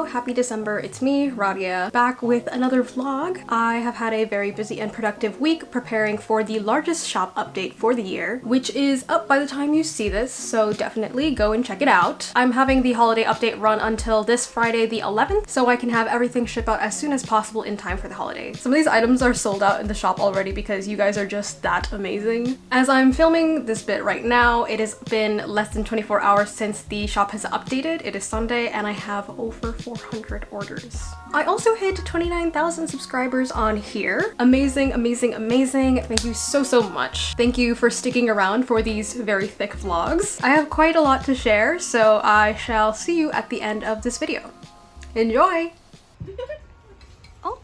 happy December. It's me, Radhia, back with another vlog. I have had a very busy and productive week preparing for the largest shop update for the year, which is up by the time you see this, so definitely go and check it out. I'm having the holiday update run until this Friday the 11th, so I can have everything ship out as soon as possible in time for the holiday. Some of these items are sold out in the shop already because you guys are just that amazing. As I'm filming this bit right now, it has been less than 24 hours since the shop has updated. It is Sunday and I have over 400 orders. I also hit 29,000 subscribers on here. Amazing, amazing, amazing. Thank you so much. Thank you for sticking around for these very thick vlogs. I have quite a lot to share, so I shall see you at the end of this video. Enjoy! Oh.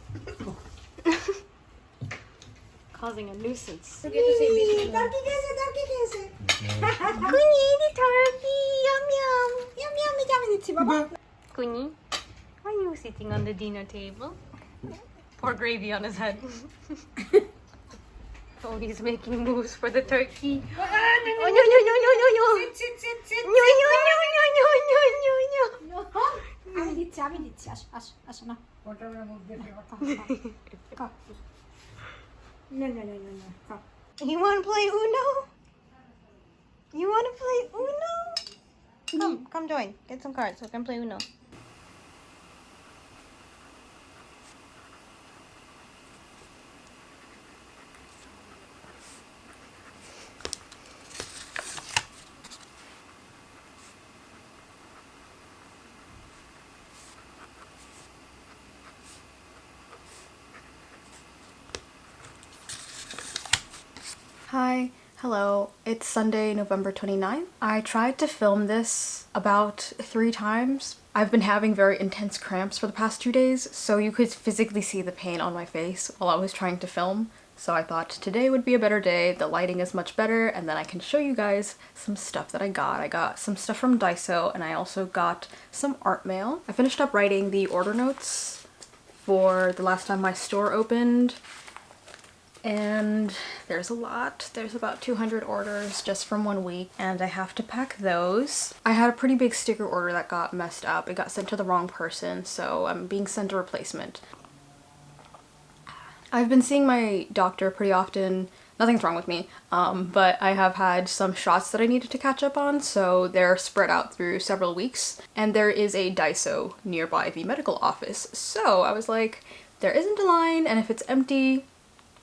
Causing a nuisance. Kunyi, the turkey! Yum yum! Yum yum! Kunyi, why are you sitting on the dinner table? Pour gravy on his head. Oh, he's making moves for the turkey. Oh, no. Sit. No. You want to play Uno? You want to play Uno? Come join. Get some cards so we can play Uno. Hi, hello, it's Sunday, November 29th. I tried to film this about 3 times. I've been having very intense cramps for the past 2 days, so you could physically see the pain on my face while I was trying to film. So I thought today would be a better day, the lighting is much better, and then I can show you guys some stuff that I got. I got some stuff from Daiso, and I also got some art mail. I finished up writing the order notes for the last time my store opened. And there's a lot. There's about 200 orders just from 1 week, and I have to pack those. I had a pretty big sticker order that got messed up. It got sent to the wrong person, so I'm being sent a replacement. I've been seeing my doctor pretty often. Nothing's wrong with me, but I have had some shots that I needed to catch up on, so they're spread out through several weeks. And there is a Daiso nearby the medical office, so I was like, there isn't a line, and if it's empty,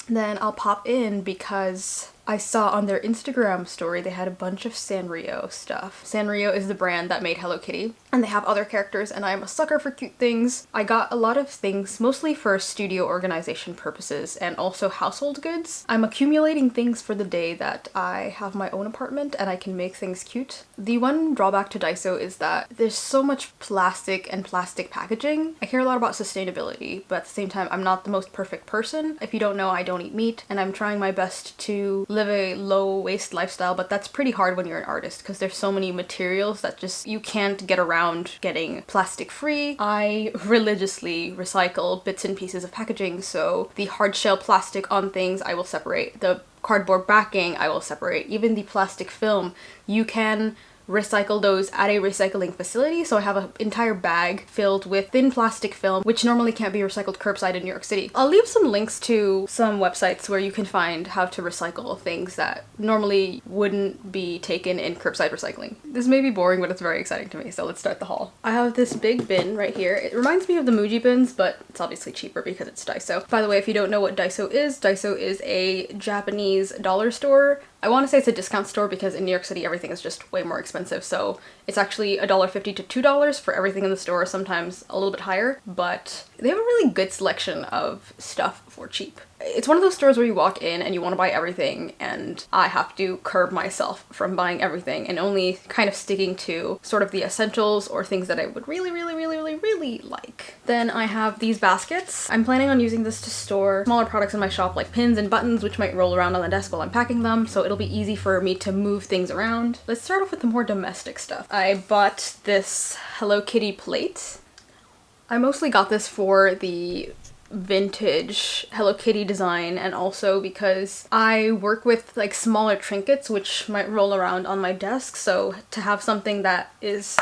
then I'll pop in because I saw on their Instagram story they had a bunch of Sanrio stuff. Sanrio is the brand that made Hello Kitty, and they have other characters, and I'm a sucker for cute things. I got a lot of things, mostly for studio organization purposes and also household goods. I'm accumulating things for the day that I have my own apartment and I can make things cute. The one drawback to Daiso is that there's so much plastic and plastic packaging. I care a lot about sustainability, but at the same time, I'm not the most perfect person. If you don't know, I don't eat meat, and I'm trying my best to live a low waste lifestyle, but that's pretty hard when you're an artist because there's so many materials that just you can't get around getting plastic free. I religiously recycle bits and pieces of packaging, so the hard shell plastic on things I will separate, the cardboard backing I will separate, even the plastic film you can recycle those at a recycling facility. So I have an entire bag filled with thin plastic film, which normally can't be recycled curbside in New York City. I'll leave some links to some websites where you can find how to recycle things that normally wouldn't be taken in curbside recycling. This may be boring, but it's very exciting to me, so let's start the haul. I have this big bin right here. It reminds me of the Muji bins, but it's obviously cheaper because it's Daiso. By the way, if you don't know what Daiso is a Japanese dollar store. I want to say it's a discount store because in New York City everything is just way more expensive, so it's actually $1.50 to $2 for everything in the store, sometimes a little bit higher, but they have a really good selection of stuff for cheap. It's one of those stores where you walk in and you want to buy everything, and I have to curb myself from buying everything and only kind of sticking to sort of the essentials or things that I would really like. Then I have these baskets. I'm planning on using this to store smaller products in my shop like pins and buttons, which might roll around on the desk while I'm packing them, so it'll be easy for me to move things around. Let's start off with the more domestic stuff. I bought this Hello Kitty plate. I mostly got this for the vintage Hello Kitty design, and also because I work with like smaller trinkets which might roll around on my desk, so to have something that is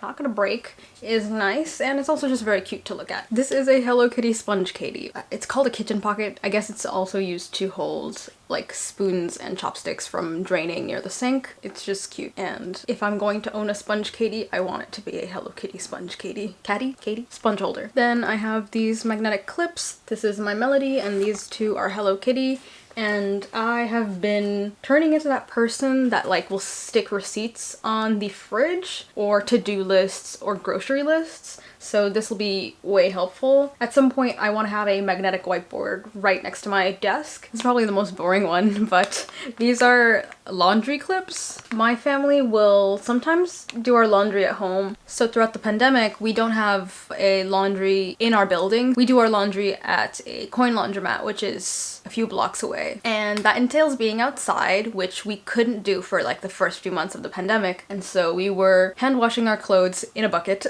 not gonna break, is nice, and it's also just very cute to look at. This is a Hello Kitty sponge Katie. It's called a kitchen pocket. I guess it's also used to hold like spoons and chopsticks from draining near the sink. It's just cute, and if I'm going to own a sponge Katie, I want it to be a Hello Kitty sponge Katie. Katie? Sponge holder. Then I have these magnetic clips. This is my Melody, and these two are Hello Kitty. And I have been turning into that person that like will stick receipts on the fridge or to-do lists or grocery lists. So this will be way helpful. At some point I want to have a magnetic whiteboard right next to my desk. It's probably the most boring one, but these are laundry clips. My family will sometimes do our laundry at home. So throughout the pandemic, we don't have a laundry in our building. We do our laundry at a coin laundromat, which is a few blocks away. And that entails being outside, which we couldn't do for like the first few months of the pandemic. And so we were hand washing our clothes in a bucket,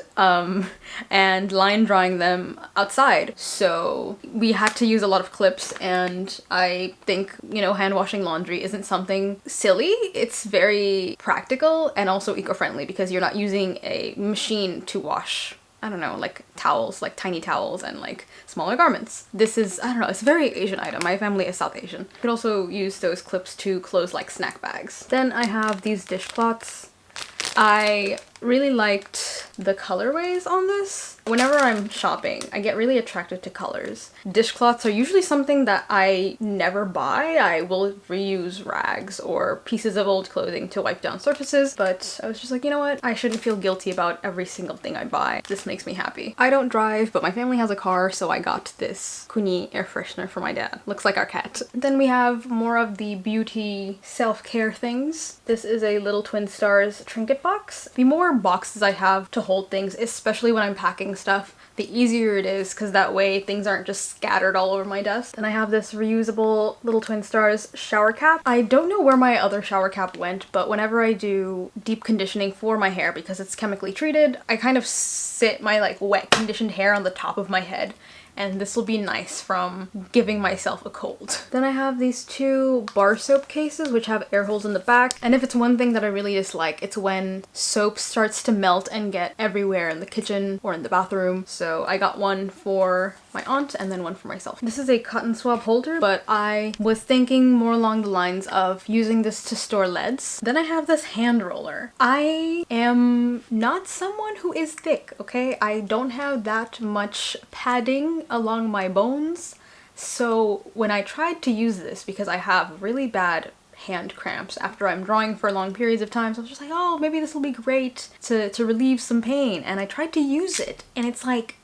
and line drying them outside. So we had to use a lot of clips, and I think, you know, hand washing laundry isn't something silly. It's very practical and also eco-friendly because you're not using a machine to wash, I don't know, like towels, like tiny towels and like smaller garments. This is, I don't know, it's a very Asian item. My family is South Asian. You could also use those clips to close like snack bags. Then I have these dishcloths. I really liked the colorways on this. Whenever I'm shopping, I get really attracted to colors. Dishcloths are usually something that I never buy. I will reuse rags or pieces of old clothing to wipe down surfaces, but I was just like, you know what? I shouldn't feel guilty about every single thing I buy. This makes me happy. I don't drive, but my family has a car, so I got this Kuni air freshener for my dad. Looks like our cat. Then we have more of the beauty self-care things. This is a Little Twin Stars trinket box. The more boxes I have to hold things, especially when I'm packing stuff, the easier it is, because that way things aren't just scattered all over my desk. And I have this reusable Little Twin Stars shower cap. I don't know where my other shower cap went, but whenever I do deep conditioning for my hair, because it's chemically treated, I kind of sit my like wet conditioned hair on the top of my head. And this will be nice from giving myself a cold. Then I have these two bar soap cases which have air holes in the back. And if it's one thing that I really dislike, it's when soap starts to melt and get everywhere in the kitchen or in the bathroom. So I got one for my aunt and then one for myself. This is a cotton swab holder, but I was thinking more along the lines of using this to store leads. Then I have this hand roller. I am not someone who is thick, okay? I don't have that much padding along my bones. So when I tried to use this, because I have really bad hand cramps after I'm drawing for long periods of time, so I was just like, oh, maybe this will be great to relieve some pain. And I tried to use it, and it's like,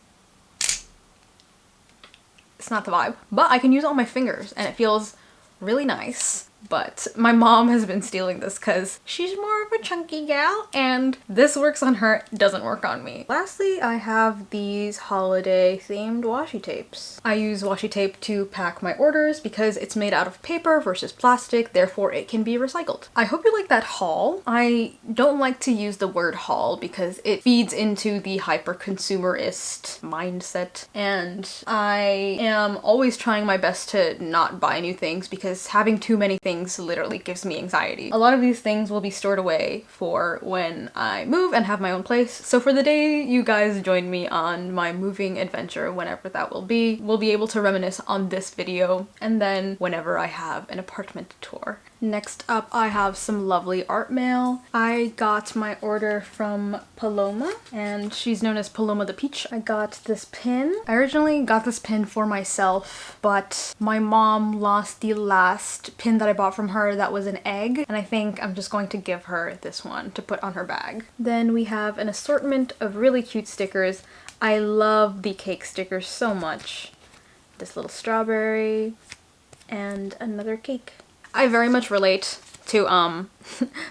it's not the vibe. But I can use it on my fingers, and it feels really nice. But my mom has been stealing this because she's more of a chunky gal, and this works on her, doesn't work on me. Lastly, I have these holiday themed washi tapes. I use washi tape to pack my orders because it's made out of paper versus plastic, therefore it can be recycled. I hope you like that haul. I don't like to use the word haul because it feeds into the hyper-consumerist mindset, and I am always trying my best to not buy new things because having too many things literally gives me anxiety. A lot of these things will be stored away for when I move and have my own place. So for the day you guys join me on my moving adventure, whenever that will be, we'll be able to reminisce on this video, and then whenever I have an apartment tour. Next up, I have some lovely art mail. I got my order from Paloma, and she's known as Paloma the Peach. I got this pin. I originally got this pin for myself, but my mom lost the last pin that I bought from her that was an egg, and I think I'm just going to give her this one to put on her bag. Then we have an assortment of really cute stickers. I love the cake stickers so much. This little strawberry and another cake. I very much relate to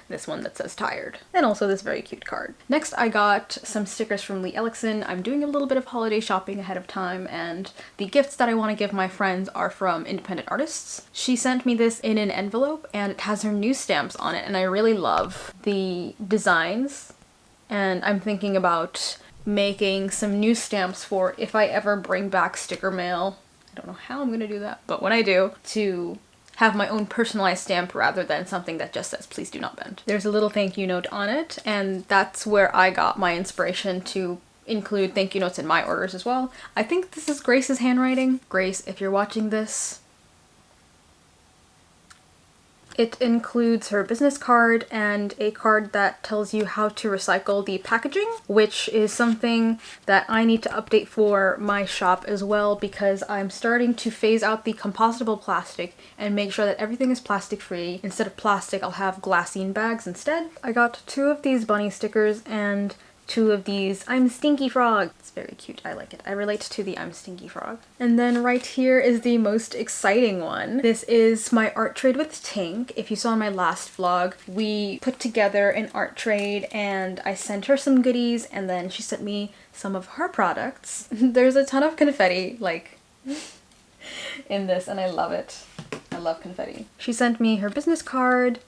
this one that says tired, and also this very cute card. Next, I got some stickers from Ellexson. I'm doing a little bit of holiday shopping ahead of time, and the gifts that I want to give my friends are from independent artists. She sent me this in an envelope, and it has her new stamps on it, and I really love the designs, and I'm thinking about making some new stamps for if I ever bring back sticker mail. I don't know how I'm gonna do that, but when I do, to have my own personalized stamp rather than something that just says please do not bend. There's a little thank you note on it, and that's where I got my inspiration to include thank you notes in my orders as well. I think this is Grace's handwriting. Grace, if you're watching this, it includes her business card and a card that tells you how to recycle the packaging, which is something that I need to update for my shop as well, because I'm starting to phase out the compostable plastic and make sure that everything is plastic free. Instead of plastic, I'll have glassine bags instead. I got 2 of these bunny stickers and 2 of these I'm Stinky Frog. It's very cute. I like it. I relate to the I'm Stinky Frog. And then right here is the most exciting one. This is my art trade with Tink. If you saw in my last vlog, we put together an art trade and I sent her some goodies and then she sent me some of her products. There's a ton of confetti like in this and I love it. I love confetti. She sent me her business card,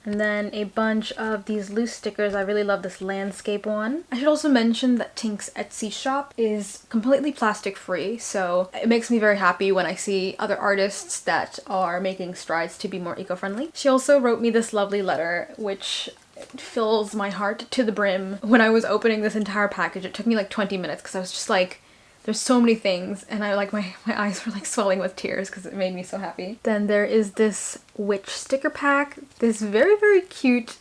and then a bunch of these loose stickers. I really love this landscape one. I should also mention that Tink's Etsy shop is completely plastic free, so it makes me very happy when I see other artists that are making strides to be more eco-friendly. She also wrote me this lovely letter, which fills my heart to the brim. When I was opening this entire package, it took me like 20 minutes because I was just like, there's so many things, and I like my eyes were like swelling with tears because it made me so happy. Then there is this witch sticker pack, this very, very cute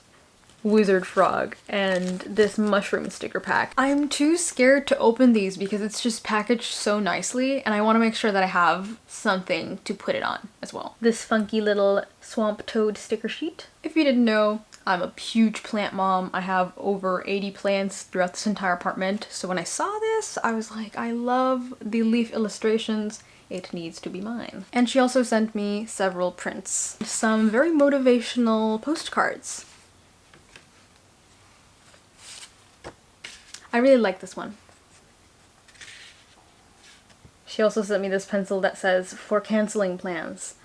wizard frog, and this mushroom sticker pack. I'm too scared to open these because it's just packaged so nicely, and I want to make sure that I have something to put it on as well. This funky little swamp toad sticker sheet. If you didn't know, I'm a huge plant mom. I have over 80 plants throughout this entire apartment. So when I saw this, I was like, I love the leaf illustrations. It needs to be mine. And she also sent me several prints. Some very motivational postcards. I really like this one. She also sent me this pencil that says, for canceling plans,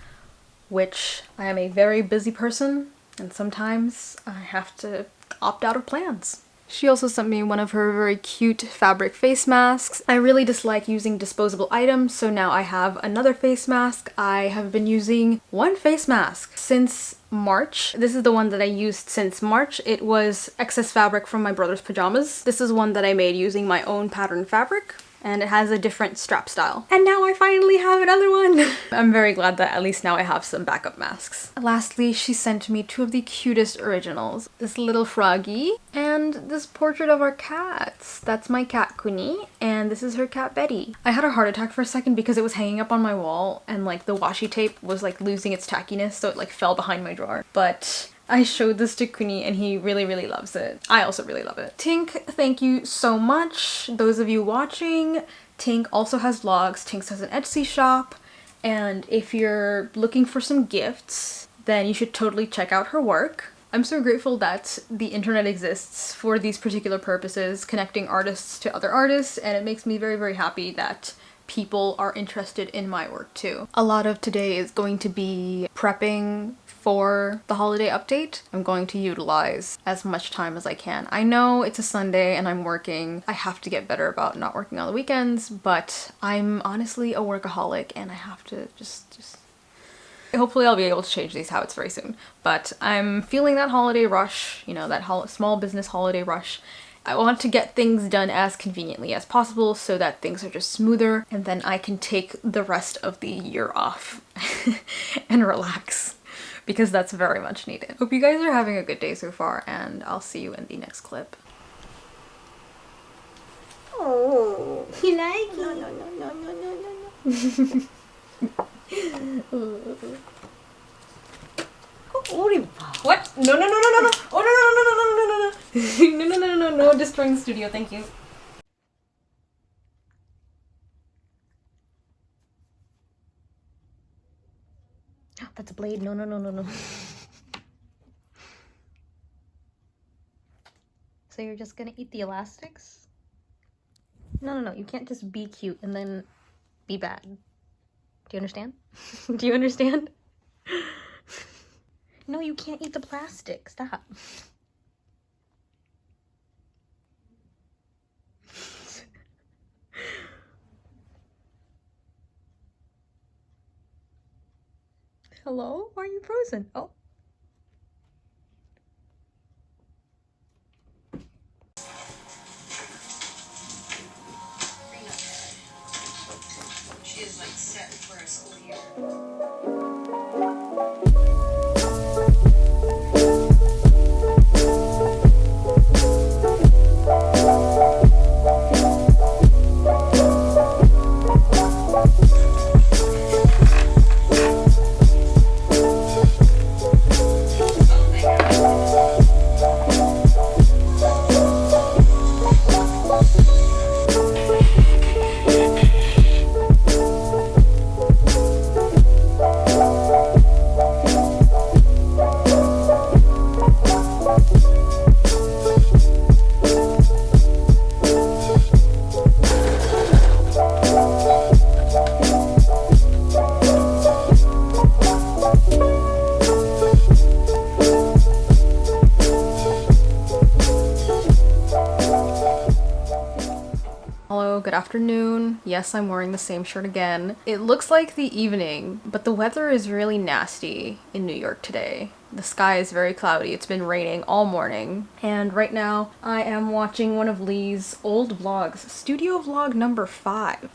which I am a very busy person, and sometimes I have to opt out of plans. She also sent me one of her very cute fabric face masks. I really dislike using disposable items, so now I have another face mask. I have been using one face mask since March. This is the one that I used since March. It was excess fabric from my brother's pajamas. This is one that I made using my own pattern fabric, and it has a different strap style. And now I finally have another one! I'm very glad that at least now I have some backup masks. Lastly, she sent me 2 of the cutest originals. This little froggy and this portrait of our cats. That's my cat Queenie, and this is her cat Betty. I had a heart attack for a second because it was hanging up on my wall and like the washi tape was like losing its tackiness, so it like fell behind my drawer. But I showed this to Queenie and he really, really loves it. I also really love it. Tink, thank you so much. Those of you watching, Tink also has vlogs. Tink has an Etsy shop, and if you're looking for some gifts, then you should totally check out her work. I'm so grateful that the internet exists for these particular purposes, connecting artists to other artists, and it makes me very, very happy that people are interested in my work too. A lot of today is going to be prepping for the holiday update. I'm going to utilize as much time as I can. I know it's a Sunday and I'm working. I have to get better about not working on the weekends, but I'm honestly a workaholic and I have to just hopefully I'll be able to change these habits very soon. But I'm feeling that holiday rush, you know, that small business holiday rush. I want to get things done as conveniently as possible so that things are just smoother, and then I can take the rest of the year off and relax, because that's very much needed. Hope you guys are having a good day so far, and I'll see you in the next clip. Oh, you like it? No, no, no, no, no, no, no. What? No, no, no, no, no, no! Oh, no, no, no, no, no, no, no, no! No, no, no, no, no, no, destroying the studio, thank you. That's a blade. No, no, no, no, no. So you're just gonna eat the elastics? No, no, no. You can't just be cute and then be bad. Do you understand? Do you understand? No, you can't eat the plastic. Stop. Hello? Why are you frozen? Oh. She is like set for a school year. Good afternoon. Yes, I'm wearing the same shirt again. It looks like the evening, but the weather is really nasty in New York today. The sky is very cloudy. It's been raining all morning. And right now, I am watching one of Leigh's old vlogs, studio vlog number 5.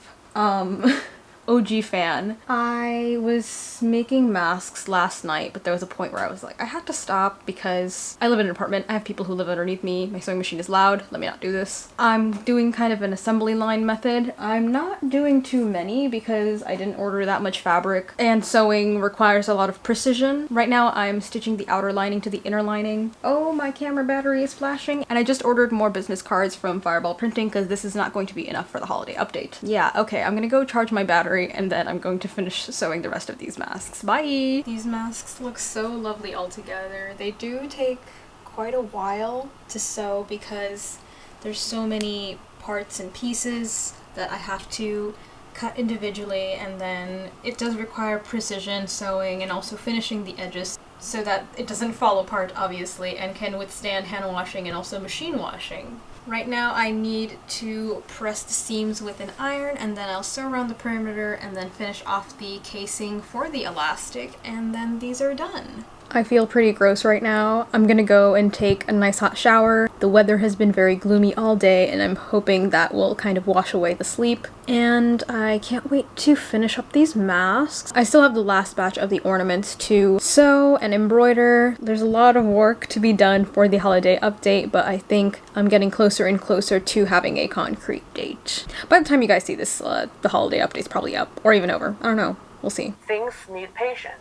OG fan. I was making masks last night, but there was a point where I was like, I had to stop because I live in an apartment. I have people who live underneath me. My sewing machine is loud. Let me not do this. I'm doing kind of an assembly line method. I'm not doing too many because I didn't order that much fabric, and sewing requires a lot of precision. Right now, I'm stitching the outer lining to the inner lining. Oh, my camera battery is flashing. And I just ordered more business cards from Fireball Printing because this is not going to be enough for the holiday update. Yeah, okay, I'm gonna go charge my battery and then I'm going to finish sewing the rest of these masks. Bye! These masks look so lovely all together. They do take quite a while to sew because there's so many parts and pieces that I have to cut individually, and then it does require precision sewing and also finishing the edges so that it doesn't fall apart, obviously, and can withstand hand washing and also machine washing. Right now I need to press the seams with an iron, and then I'll sew around the perimeter and then finish off the casing for the elastic, and then these are done. I feel pretty gross right now. I'm gonna go and take a nice hot shower. The weather has been very gloomy all day, and I'm hoping that will kind of wash away the sleep. And I can't wait to finish up these masks. I still have the last batch of the ornaments to sew and embroider. There's a lot of work to be done for the holiday update, but I think I'm getting closer and closer to having a concrete date. By the time you guys see this, the holiday update's probably up, or even over. I don't know. We'll see. Things need patience.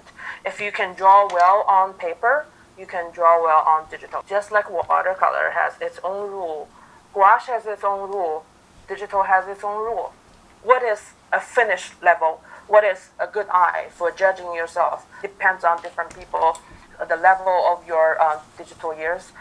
If you can draw well on paper, you can draw well on digital. Just like watercolor has its own rule, gouache has its own rule, digital has its own rule. What is a finished level? What is a good eye for judging yourself? Depends on different people, the level of your digital years.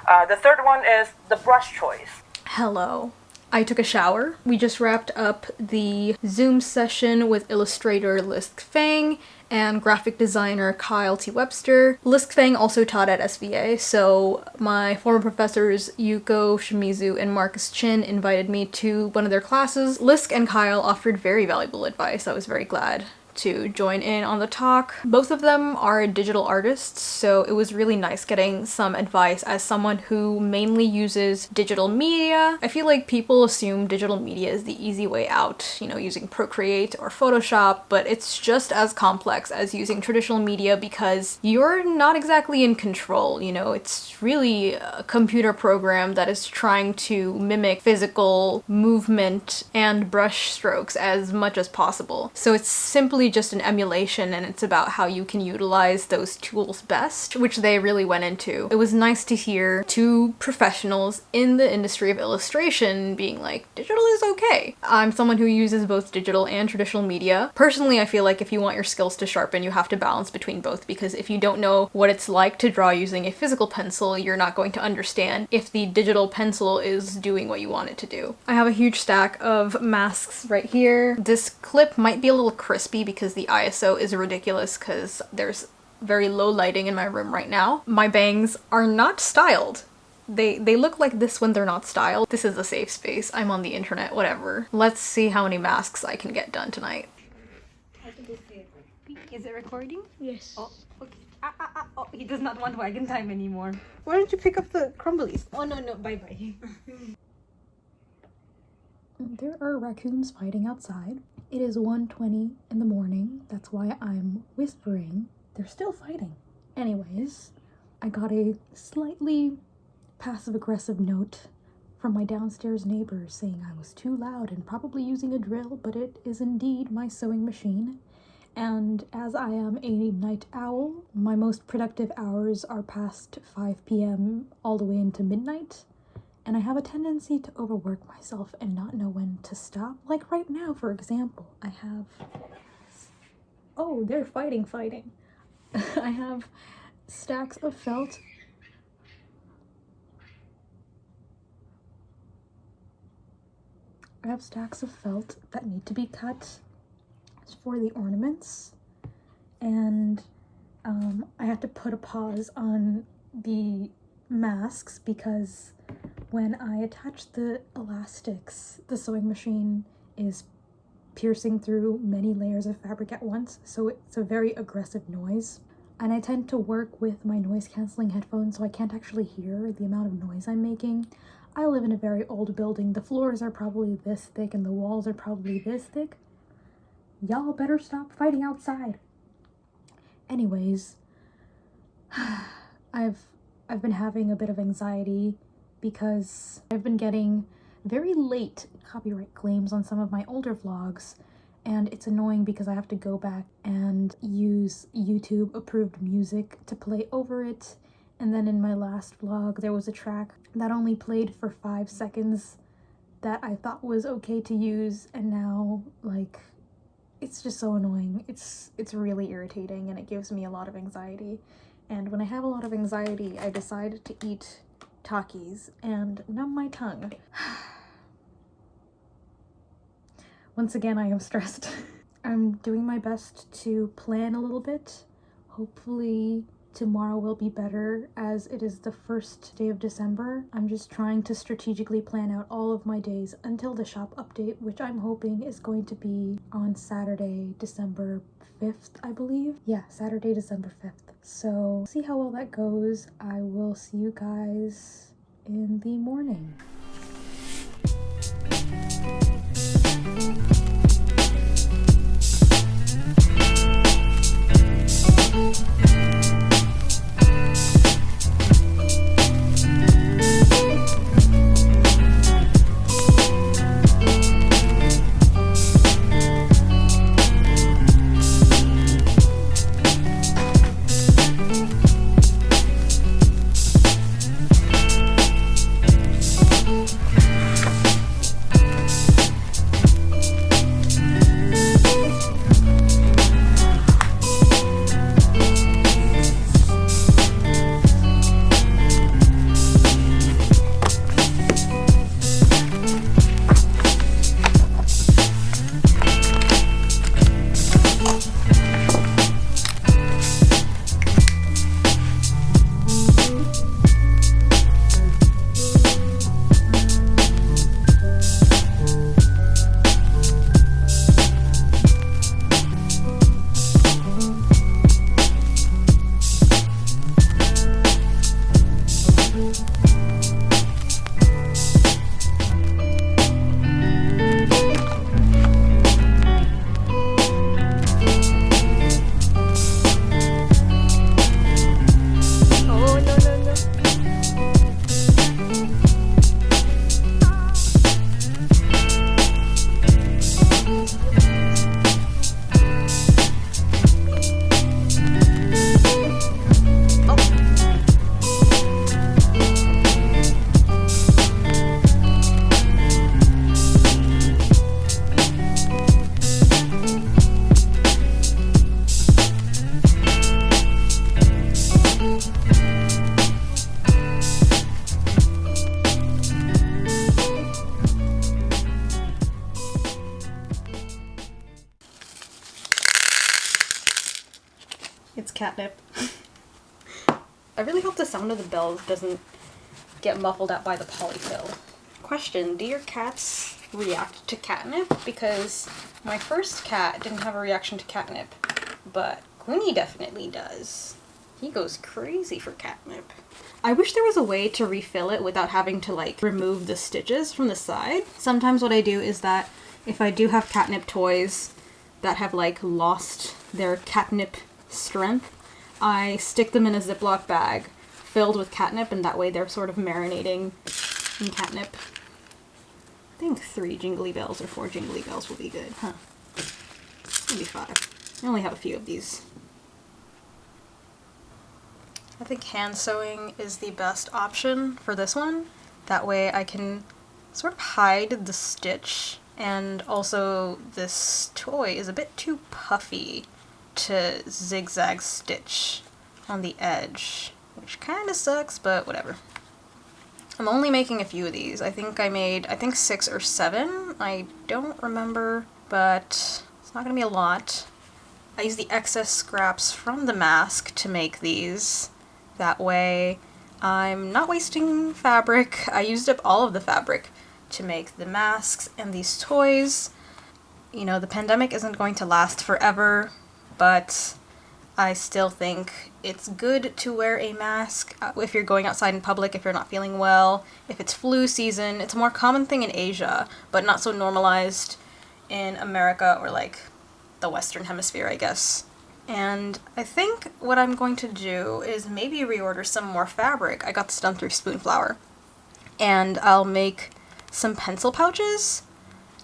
The third one is the brush choice. Hello. I took a shower. We just wrapped up the Zoom session with illustrator Lisk Feng and graphic designer Kyle T. Webster. Lisk Feng also taught at SVA, so my former professors Yuko Shimizu and Marcus Chin invited me to one of their classes. Lisk and Kyle offered very valuable advice. I was very glad to join in on the talk. Both of them are digital artists, so it was really nice getting some advice as someone who mainly uses digital media. I feel like people assume digital media is the easy way out, you know, using Procreate or Photoshop, but it's just as complex as using traditional media because you're not exactly in control, you know, it's really a computer program that is trying to mimic physical movement and brush strokes as much as possible. So it's simply just an emulation, and it's about how you can utilize those tools best, which they really went into. It was nice to hear two professionals in the industry of illustration being like, digital is okay. I'm someone who uses both digital and traditional media. Personally, I feel like if you want your skills to sharpen, you have to balance between both, because if you don't know what it's like to draw using a physical pencil, you're not going to understand if the digital pencil is doing what you want it to do. I have a huge stack of masks right here. This clip might be a little crispy because the ISO is ridiculous because there's very low lighting in my room right now. My bangs are not styled. They look like this when they're not styled. This is a safe space. I'm on the internet, whatever. Let's see how many masks I can get done tonight. Is it recording? Yes. Oh, okay. Oh, he does not want wagon time anymore. Why don't you pick up the crumblies? Oh, no, bye-bye. There are raccoons fighting outside. It is 1:20 in the morning. That's why I'm whispering. They're still fighting. Anyways, I got a slightly passive-aggressive note from my downstairs neighbors saying I was too loud and probably using a drill, but it is indeed my sewing machine. And as I am a night owl, my most productive hours are past 5 p.m. all the way into midnight. And I have a tendency to overwork myself and not know when to stop. Like right now, for example, I have... Oh, they're fighting. I have stacks of felt. I have stacks of felt that need to be cut for the ornaments. And I had to put a pause on the masks because when I attach the elastics, the sewing machine is piercing through many layers of fabric at once, so it's a very aggressive noise. And I tend to work with my noise-canceling headphones, so I can't actually hear the amount of noise I'm making. I live in a very old building. The floors are probably this thick and the walls are probably this thick. Y'all better stop fighting outside. Anyways, I've been having a bit of anxiety because I've been getting very late copyright claims on some of my older vlogs, and it's annoying because I have to go back and use YouTube approved music to play over it. And then in my last vlog there was a track that only played for 5 seconds that I thought was okay to use, and now like it's just so annoying. It's really irritating and it gives me a lot of anxiety. And when I have a lot of anxiety, I decide to eat Takis and numb my tongue. Once again, I am stressed. I'm doing my best to plan a little bit. Hopefully tomorrow will be better as it is the first day of December. I'm just trying to strategically plan out all of my days until the shop update, which I'm hoping is going to be on Saturday, December 5th, I believe. Yeah, Saturday, December 5th. So see how well that goes. I will see you guys in the morning. It's catnip. I really hope the sound of the bells doesn't get muffled out by the polyfill. Question, do your cats react to catnip? Because my first cat didn't have a reaction to catnip. but Quinny definitely does. He goes crazy for catnip. I wish there was a way to refill it without having to like remove the stitches from the side. Sometimes what I do is that if I do have catnip toys that have like lost their catnip strength, I stick them in a Ziploc bag filled with catnip, and that way they're sort of marinating in catnip. I think 3 jingly bells or 4 jingly bells will be good, huh? Maybe 5. I only have a few of these. I think hand sewing is the best option for this one. That way I can sort of hide the stitch, and also this toy is a bit too puffy to zigzag stitch on the edge, which kind of sucks, but whatever. I'm only making a few of these. I think I made 6 or 7. I don't remember, but it's not gonna be a lot. I use the excess scraps from the mask to make these. That way I'm not wasting fabric. I used up all of the fabric to make the masks and these toys. You know, the pandemic isn't going to last forever, but I still think it's good to wear a mask if you're going outside in public, if you're not feeling well, if it's flu season. It's a more common thing in Asia, but not so normalized in America or like the Western Hemisphere, I guess. And I think what I'm going to do is maybe reorder some more fabric. I got this done through Spoonflower. And I'll make some pencil pouches.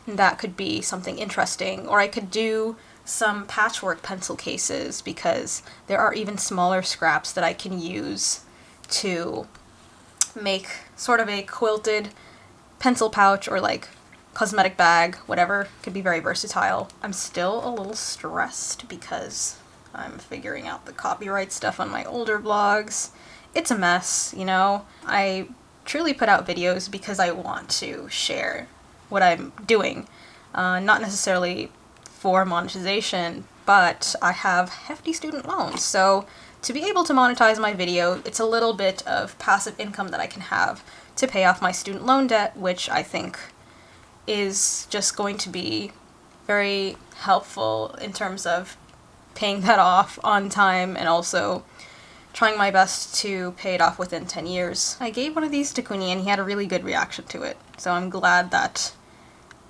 That could be something interesting. Or I could do some patchwork pencil cases, because there are even smaller scraps that I can use to make sort of a quilted pencil pouch or like cosmetic bag, whatever. Could be very versatile. I'm still a little stressed because I'm figuring out the copyright stuff on my older vlogs. It's a mess, you know? I truly put out videos because I want to share what I'm doing. Not necessarily for monetization, but I have hefty student loans, so to be able to monetize my video, it's a little bit of passive income that I can have to pay off my student loan debt, which I think is just going to be very helpful in terms of paying that off on time and also trying my best to pay it off within 10 years. I gave one of these to Kuni and he had a really good reaction to it, so I'm glad that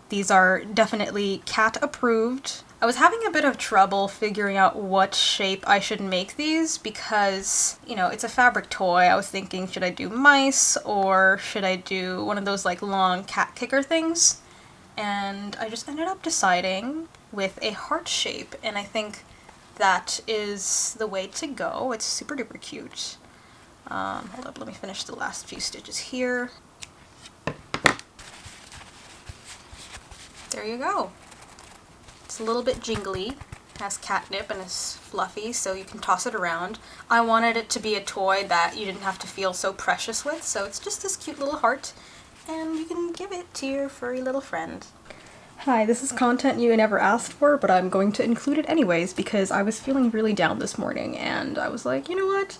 these are definitely cat approved. I was having a bit of trouble figuring out what shape I should make these because, you know, it's a fabric toy. I was thinking, should I do mice or should I do one of those like long cat kicker things? And I just ended up deciding with a heart shape, and I think that is the way to go. It's super duper cute. Hold up, let me finish the last few stitches here. There you go. It's a little bit jingly, has catnip and is fluffy, so you can toss it around. I wanted it to be a toy that you didn't have to feel so precious with, so it's just this cute little heart, and you can give it to your furry little friend. Hi, this is content you never asked for, but I'm going to include it anyways because I was feeling really down this morning and I was like, you know what?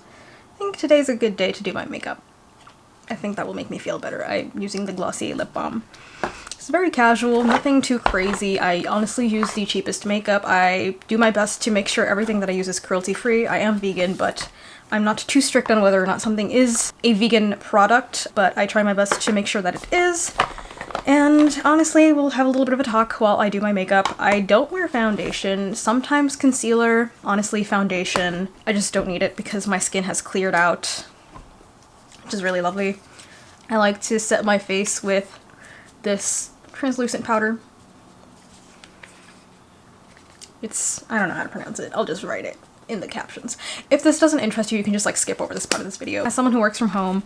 I think today's a good day to do my makeup. I think that will make me feel better. I'm using the Glossier lip balm. It's very casual, nothing too crazy. I honestly use the cheapest makeup. I do my best to make sure everything that I use is cruelty-free. I am vegan, but I'm not too strict on whether or not something is a vegan product, but I try my best to make sure that it is. And honestly, we'll have a little bit of a talk while I do my makeup. I don't wear foundation, sometimes concealer, honestly foundation. I just don't need it because my skin has cleared out, which is really lovely. I like to set my face with this translucent powder. It's, I don't know how to pronounce it, I'll just write it in the captions. If this doesn't interest you, you can just like skip over this part of this video. As someone who works from home,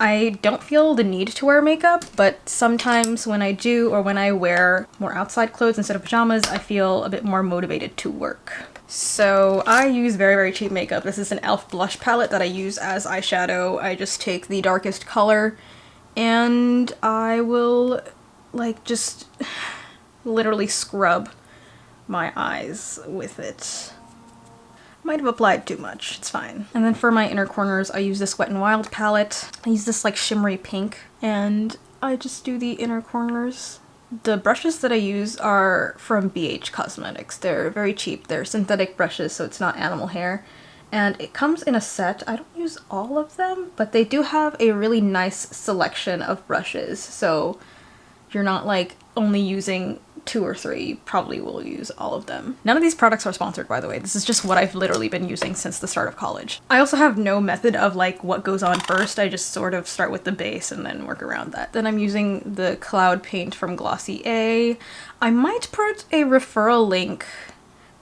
I don't feel the need to wear makeup, but sometimes when I do or when I wear more outside clothes instead of pajamas, I feel a bit more motivated to work. So I use very, very cheap makeup. This is an e.l.f. blush palette that I use as eyeshadow. I just take the darkest color and I will like just literally scrub my eyes with it. Might have applied too much, it's fine. And then for my inner corners, I use this Wet n Wild palette. I use this like shimmery pink, and I just do the inner corners The brushes that I use are from BH Cosmetics. They're very cheap. They're synthetic brushes, so it's not animal hair. And it comes in a set. I don't use all of them, but they do have a really nice selection of brushes. So you're not like only using 2 or 3, you probably will use all of them. None of these products are sponsored, by the way. This is just what I've literally been using since the start of college. I also have no method of like what goes on first. I just sort of start with the base and then work around that. Then I'm using the Cloud Paint from Glossier. I might put a referral link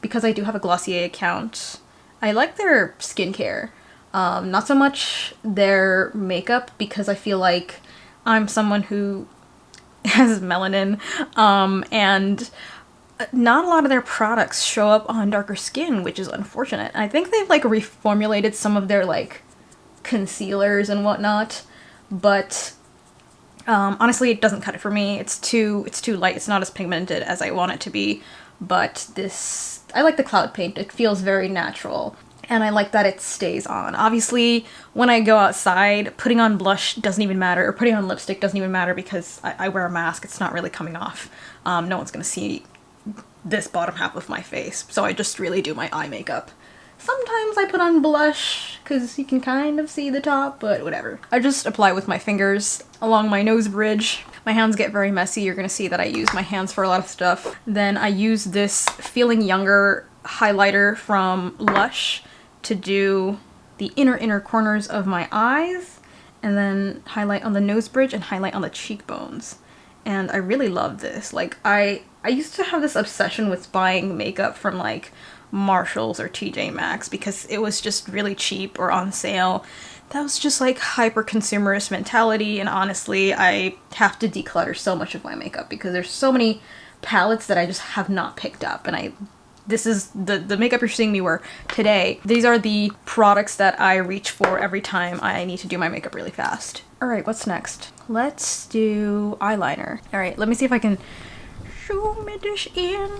because I do have a Glossier account. I like their skincare. Not so much their makeup because I feel like I'm someone who has melanin, and not a lot of their products show up on darker skin, which is unfortunate. I think they've like reformulated some of their like concealers and whatnot, but honestly it doesn't cut it for me. It's too light. It's not as pigmented as I want it to be, but this, I like the Cloud Paint. It feels very natural. And I like that it stays on. Obviously, when I go outside, putting on blush doesn't even matter, or putting on lipstick doesn't even matter because I wear a mask. It's not really coming off. No one's gonna see this bottom half of my face, so I just really do my eye makeup. Sometimes I put on blush because you can kind of see the top, but whatever. I just apply with my fingers along my nose bridge. My hands get very messy. You're gonna see that I use my hands for a lot of stuff. Then I use this Feeling Younger highlighter from Lush to do the inner corners of my eyes, and then highlight on the nose bridge and highlight on the cheekbones. And I really love this. Like I used to have this obsession with buying makeup from like Marshalls or TJ Maxx because it was just really cheap or on sale. That was just like hyper consumerist mentality, and honestly I have to declutter so much of my makeup because there's so many palettes that I just have not picked up, and this is the makeup you're seeing me wear today. These are the products that I reach for every time I need to do my makeup really fast. All right, what's next? Let's do eyeliner. All right, let me see if I can zoom this in.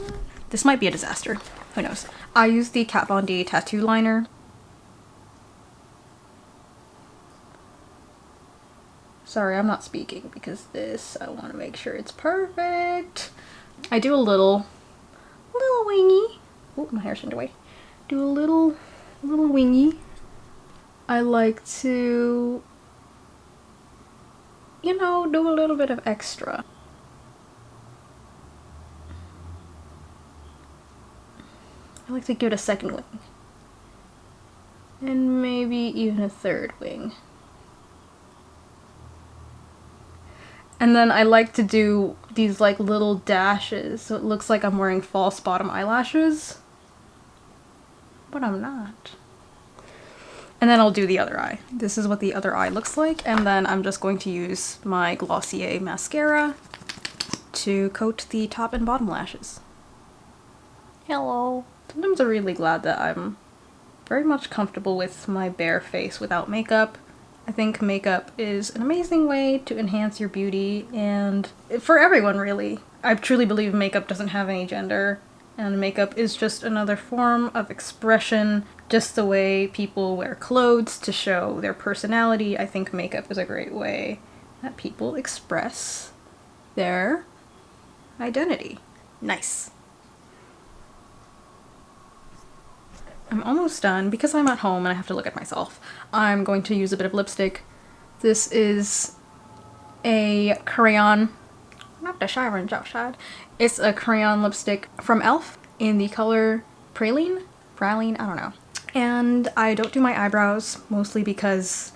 This might be a disaster, who knows. I use the Kat Von D tattoo liner. Sorry, I'm not speaking because this, I want to make sure it's perfect. I do a little wingy. Oh, my hair's turned away. Do a little wingy. I like to, you know, do a little bit of extra. I like to give it a second wing. And maybe even a third wing. And then I like to do these like little dashes so it looks like I'm wearing false bottom eyelashes, but I'm not. And then I'll do the other eye. This is what the other eye looks like, and then I'm just going to use my Glossier mascara to coat the top and bottom lashes. Hello. Sometimes I'm really glad that I'm very much comfortable with my bare face without makeup. I think makeup is an amazing way to enhance your beauty, and for everyone really. I truly believe makeup doesn't have any gender, and makeup is just another form of expression, just the way people wear clothes to show their personality. I think makeup is a great way that people express their identity. Nice. I'm almost done. Because I'm at home and I have to look at myself, I'm going to use a bit of lipstick. This is a crayon, not the Chiron outside. It's a crayon lipstick from e.l.f. in the color Praline, I don't know. And I don't do my eyebrows, mostly because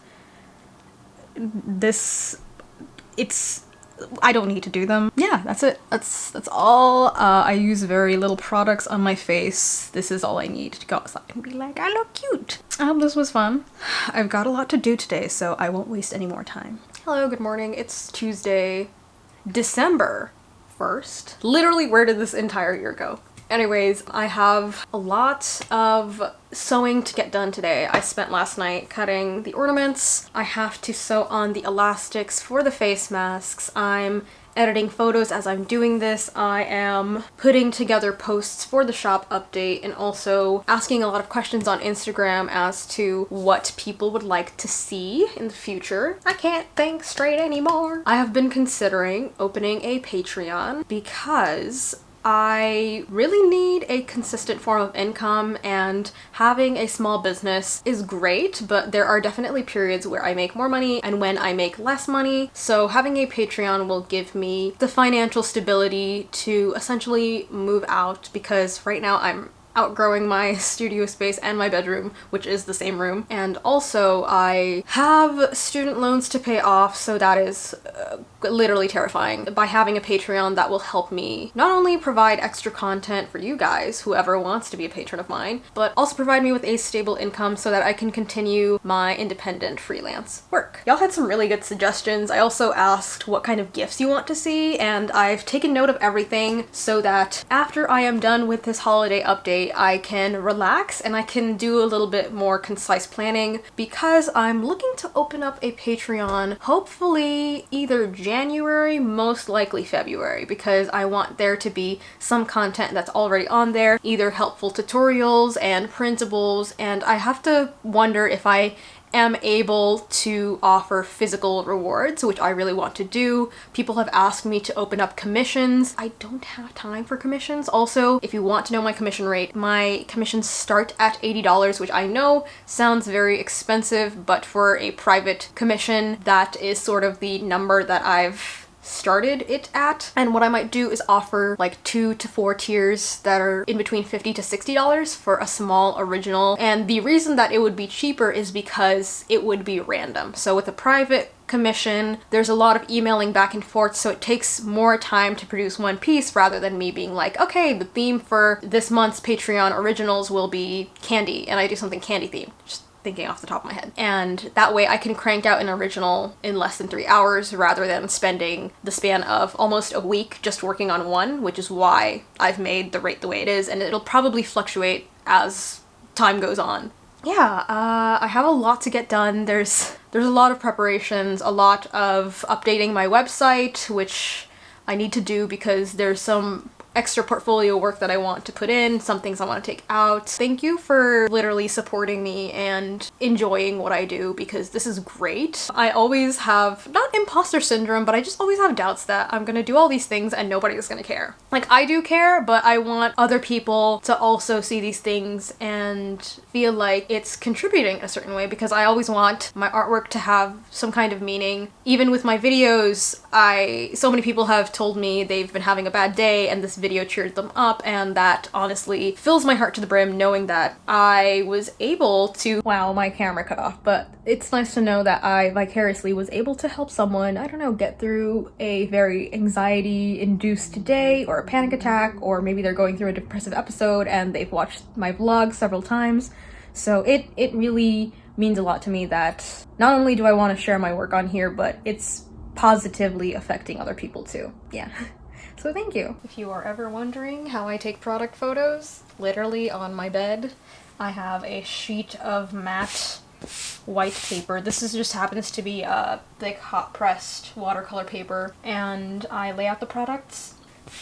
I don't need to do them. Yeah, that's it. That's all. I use very little products on my face. This is all I need to go outside and be like, I look cute. I hope this was fun. I've got a lot to do today, so I won't waste any more time. Hello, good morning. It's Tuesday, December 1st. Literally, where did this entire year go? Anyways, I have a lot of sewing to get done today. I spent last night cutting the ornaments. I have to sew on the elastics for the face masks. I'm editing photos as I'm doing this. I am putting together posts for the shop update and also asking a lot of questions on Instagram as to what people would like to see in the future. I can't think straight anymore. I have been considering opening a Patreon because I really need a consistent form of income, and having a small business is great, but there are definitely periods where I make more money and when I make less money. So having a Patreon will give me the financial stability to essentially move out, because right now I'm outgrowing my studio space and my bedroom, which is the same room. And also I have student loans to pay off, so that is literally terrifying. By having a Patreon, that will help me not only provide extra content for you guys, whoever wants to be a patron of mine, but also provide me with a stable income so that I can continue my independent freelance work. Y'all had some really good suggestions. I also asked what kind of gifts you want to see, and I've taken note of everything so that after I am done with this holiday update, I can relax and I can do a little bit more concise planning, because I'm looking to open up a Patreon hopefully either January, most likely February, because I want there to be some content that's already on there, either helpful tutorials and printables, and I have to wonder if I am able to offer physical rewards, which I really want to do. People have asked me to open up commissions. I don't have time for commissions. Also, if you want to know my commission rate, my commissions start at $80, which I know sounds very expensive, but for a private commission, that is sort of the number that I've started it at. And what I might do is offer like 2 to 4 tiers that are in between $50 to $60 for a small original. And the reason that it would be cheaper is because it would be random. So with a private commission, there's a lot of emailing back and forth, so it takes more time to produce one piece rather than me being like, okay, the theme for this month's Patreon originals will be candy, and I do something candy themed. Just thinking off the top of my head. And that way I can crank out an original in less than 3 hours rather than spending the span of almost a week just working on one, which is why I've made the rate the way it is, and it'll probably fluctuate as time goes on. Yeah, I have a lot to get done. There's a lot of preparations, a lot of updating my website, which I need to do because there's some extra portfolio work that I want to put in, some things I want to take out. Thank you for literally supporting me and enjoying what I do, because this is great. I always have, not imposter syndrome, but I just always have doubts that I'm gonna do all these things and nobody is gonna care. Like, I do care, but I want other people to also see these things and feel like it's contributing in a certain way, because I always want my artwork to have some kind of meaning. Even with my videos, so many people have told me they've been having a bad day and this video cheered them up, and that honestly fills my heart to the brim knowing that I was able to— wow, my camera cut off, but it's nice to know that I vicariously was able to help someone, I don't know, get through a very anxiety-induced day or a panic attack, or maybe they're going through a depressive episode and they've watched my vlog several times. So it really means a lot to me that not only do I want to share my work on here, but it's positively affecting other people too. Yeah. So thank you. If you are ever wondering how I take product photos, literally on my bed, I have a sheet of matte white paper. This just happens to be a thick hot pressed watercolor paper, and I lay out the products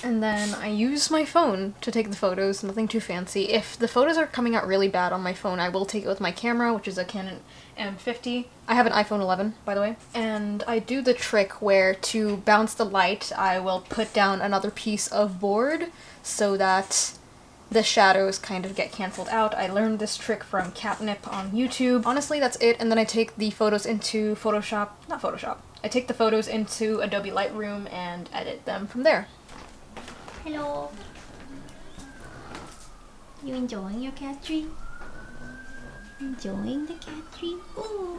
and then I use my phone to take the photos, nothing too fancy. If the photos are coming out really bad on my phone, I will take it with my camera, which is a Canon M50. I have an iPhone 11, by the way. And I do the trick where to bounce the light, I will put down another piece of board so that the shadows kind of get canceled out. I learned this trick from Catnip on YouTube. Honestly, that's it. And then I take the photos into I take the photos into Adobe Lightroom and edit them from there. Hello. You enjoying your cat tree? Enjoying the cat tree? Ooh.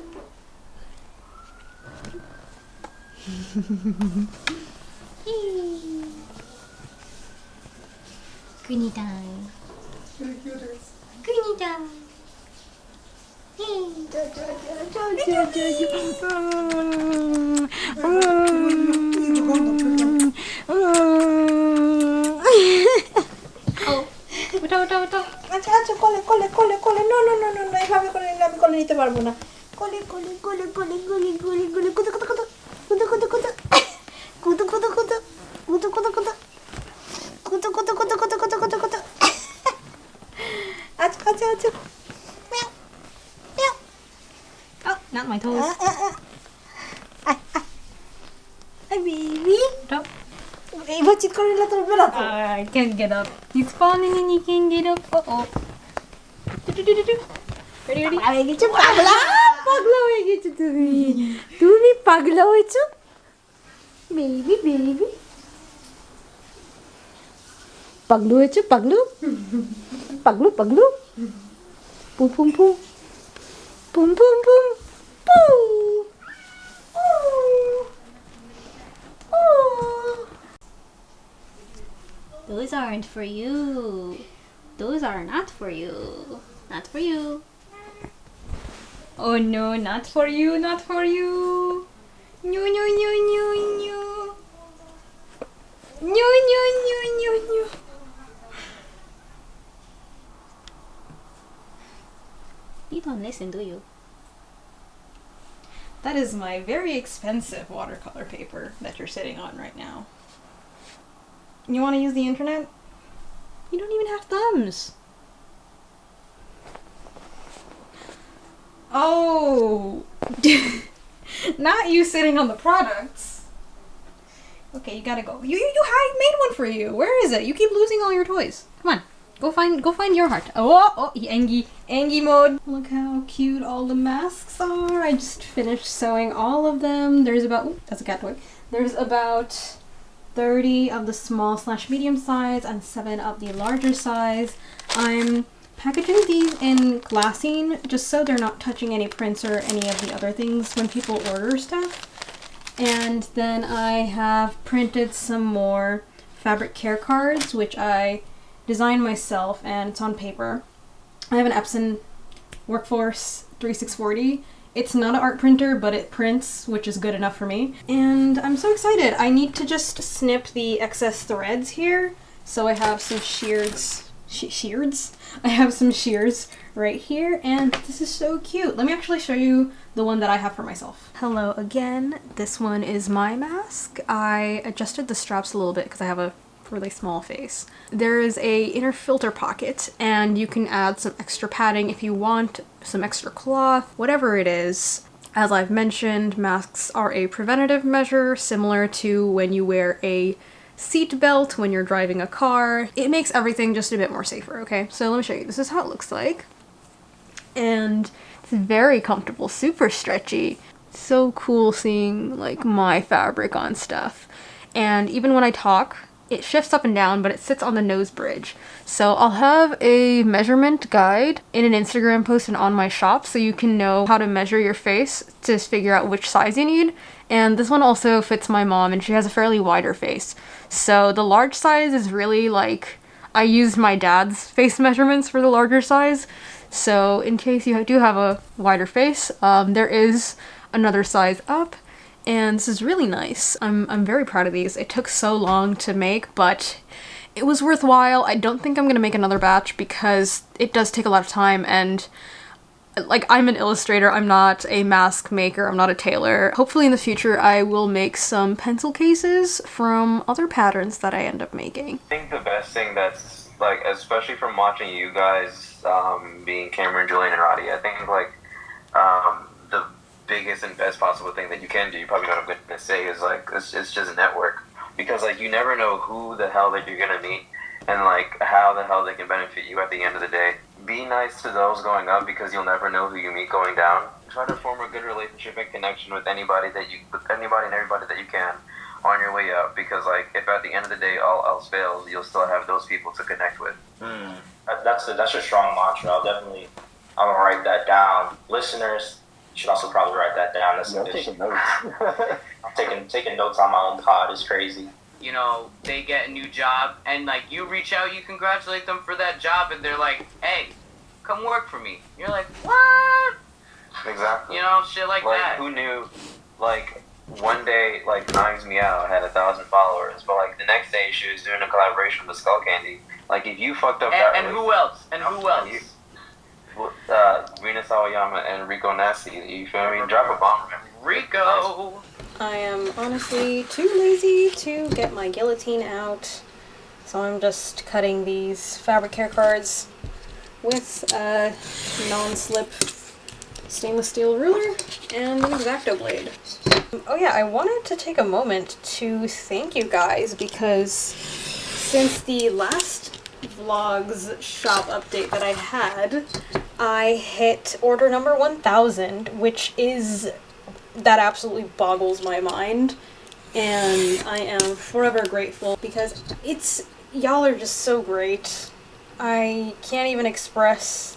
Goonie time. Goonie time. ওটা আচ্ছা আচ্ছা কোলে কোলে কোলে কোলে no no no no no এভাবে করে আমি কোলে নিতে পারবো না কোলে কোলে কোলে কোলে কোলে কোলে কোলে Kudu Kudu Kudu Kudu Kudu Kudu Kudu Kudu Kudu Oh, not my toes. Hi, baby. Stop. Ibang-cheat ko rin lang ito. Wala to. I can't get up. He's falling and he can't get up. Uh-oh. Ready, ready? Ay, gitu pagla. Pagla, ay gitu Tumi. Tumi, pagla itu. Baby, baby. Paglu itu, paglu. Paglu, paglu. Pum, pum, pum. Pum, pum, pum. Pum. Those aren't for you. Those are not for you. Not for you. Oh no, not for you, not for you. No, no, no, no, no. No, no, no, no, no. You don't listen, do you? That is my very expensive watercolor paper that you're sitting on right now. You want to use the internet? You don't even have thumbs. Oh, not you sitting on the products. Okay, you gotta go. I made one for you. Where is it? You keep losing all your toys. Come on, go find your heart. Oh, Angie mode. Look how cute all the masks are. I just finished sewing all of them. There's about that's a cat toy. There's about 30 of the small/medium size and 7 of the larger size. I'm packaging these in glassine just so they're not touching any prints or any of the other things when people order stuff. And then I have printed some more fabric care cards, which I designed myself, and it's on paper. I have an Ellexson Workforce 3640. It's not an art printer, but it prints, which is good enough for me. And I'm so excited. I need to just snip the excess threads here. So I have some shears. I have some shears right here, and this is so cute. Let me actually show you the one that I have for myself. Hello again. This one is my mask. I adjusted the straps a little bit because I have a really small face. There is a inner filter pocket, and you can add some extra padding if you want, some extra cloth, whatever it is. As I've mentioned, masks are a preventative measure similar to when you wear a seat belt when you're driving a car. It makes everything just a bit more safer, okay? So let me show you. This is how it looks like. And it's very comfortable, super stretchy. So cool seeing like my fabric on stuff. And even when I talk, it shifts up and down, but it sits on the nose bridge. So I'll have a measurement guide in an Instagram post and on my shop so you can know how to measure your face to figure out which size you need. And this one also fits my mom, and she has a fairly wider face. So the large size is really like, I used my dad's face measurements for the larger size. So in case you do have a wider face, there is another size up. And this is really nice. I'm very proud of these. It took so long to make, but it was worthwhile. I don't think I'm gonna make another batch because it does take a lot of time, and like, I'm an illustrator, I'm not a mask maker, I'm not a tailor. Hopefully in the future I will make some pencil cases from other patterns that I end up making. I think the best thing that's, like, especially from watching you guys, being Cameron, Julian, and Radhia, I think, like, the biggest and best possible thing that you can do, you probably know what I'm going to say, is, like, it's just network. Because, like, you never know who the hell that you're going to meet, and, like, how the hell they can benefit you at the end of the day. Be nice to those going up, because you'll never know who you meet going down. Try to form a good relationship and connection with anybody and everybody that you can on your way up, because, like, if at the end of the day all else fails, you'll still have those people to connect with. That's a strong mantra. I'm gonna write that down. Listeners should also probably write that down. That's Taking notes. I'm taking notes on my own pod. It's crazy. You know, they get a new job, and, like, you reach out, you congratulate them for that job, and they're like, hey, come work for me. You're like, what? Exactly. You know, shit like that. Who knew, like, one day, like, Knives Me Out had 1,000 followers, but, like, the next day she was doing a collaboration with Skull Candy. Like, if you fucked up that... And who else? Rina Sawayama and Rico Nasty, you feel me? Drop a bomb. Rico! I am honestly too lazy to get my guillotine out, so I'm just cutting these fabric hair cards with a non-slip stainless steel ruler and an X-Acto blade. Oh yeah, I wanted to take a moment to thank you guys because since the last vlog's shop update that I had, I hit order number 1000, which is, that absolutely boggles my mind, and I am forever grateful because y'all are just so great. I can't even express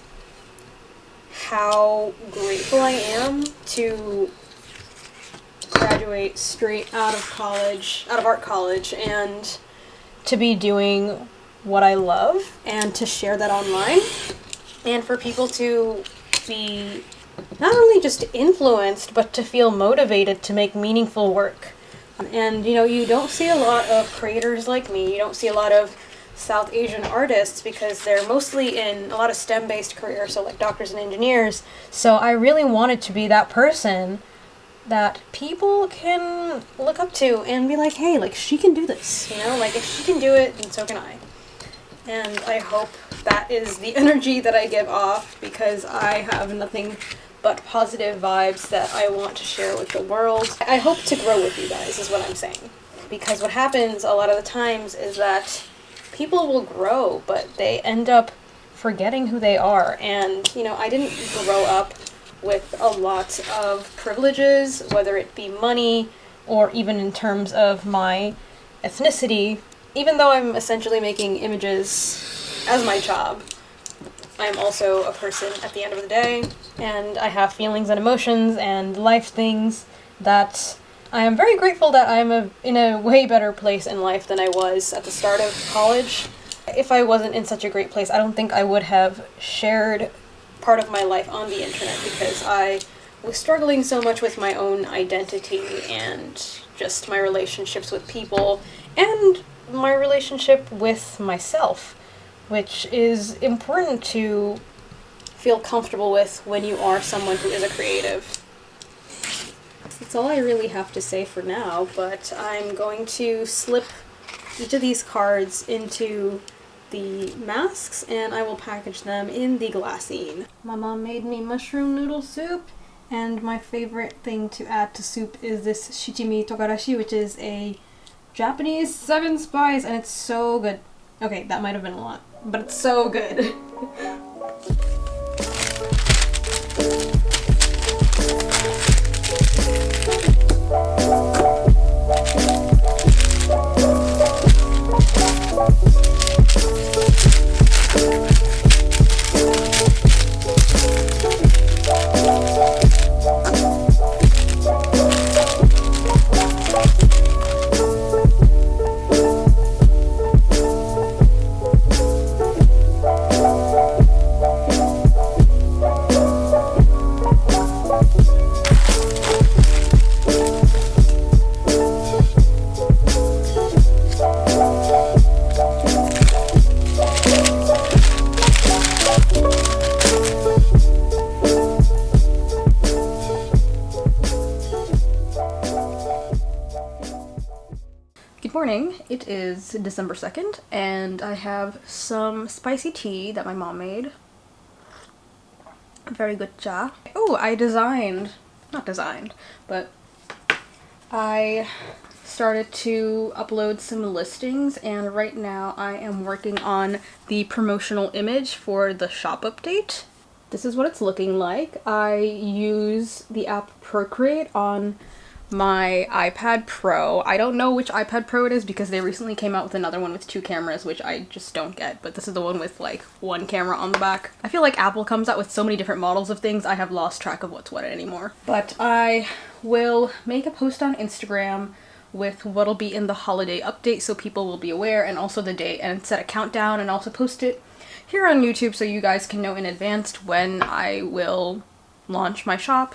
how grateful I am to graduate straight out of college, out of art college, and to be doing what I love and to share that online, and for people to be not only just influenced but to feel motivated to make meaningful work. And you know, you don't see a lot of creators like me, you don't see a lot of South Asian artists because they're mostly in a lot of STEM-based careers, so like doctors and engineers. So I really wanted to be that person that people can look up to and be like, hey, like, she can do this, you know? Like, if she can do it, then so can I. And I hope that is the energy that I give off because I have nothing but positive vibes that I want to share with the world. I hope to grow with you guys, is what I'm saying. Because what happens a lot of the times is that people will grow, but they end up forgetting who they are. And, you know, I didn't grow up with a lot of privileges, whether it be money or even in terms of my ethnicity. Even though I'm essentially making images as my job, I'm also a person at the end of the day, and I have feelings and emotions and life things that I am very grateful that I'm in a way better place in life than I was at the start of college. If I wasn't in such a great place, I don't think I would have shared part of my life on the internet because I was struggling so much with my own identity and just my relationships with people and my relationship with myself, which is important to feel comfortable with when you are someone who is a creative. That's all I really have to say for now, but I'm going to slip each of these cards into the masks and I will package them in the glassine. My mom made me mushroom noodle soup, and my favorite thing to add to soup is this shichimi togarashi, which is a Japanese 7 spice, and it's so good. Okay, that might have been a lot, but it's so good. Good morning. It is December 2nd, and I have some spicy tea that my mom made. Very good cha. Oh, I started to upload some listings, and right now I am working on the promotional image for the shop update. This is what it's looking like. I use the app Procreate on my iPad Pro. I don't know which iPad Pro it is because they recently came out with another one with 2 cameras, which I just don't get, but this is the one with like 1 camera on the back. I feel like Apple comes out with so many different models of things, I have lost track of what's what anymore. But I will make a post on Instagram with what'll be in the holiday update so people will be aware, and also the date, and set a countdown, and also post it here on YouTube so you guys can know in advance when I will launch my shop.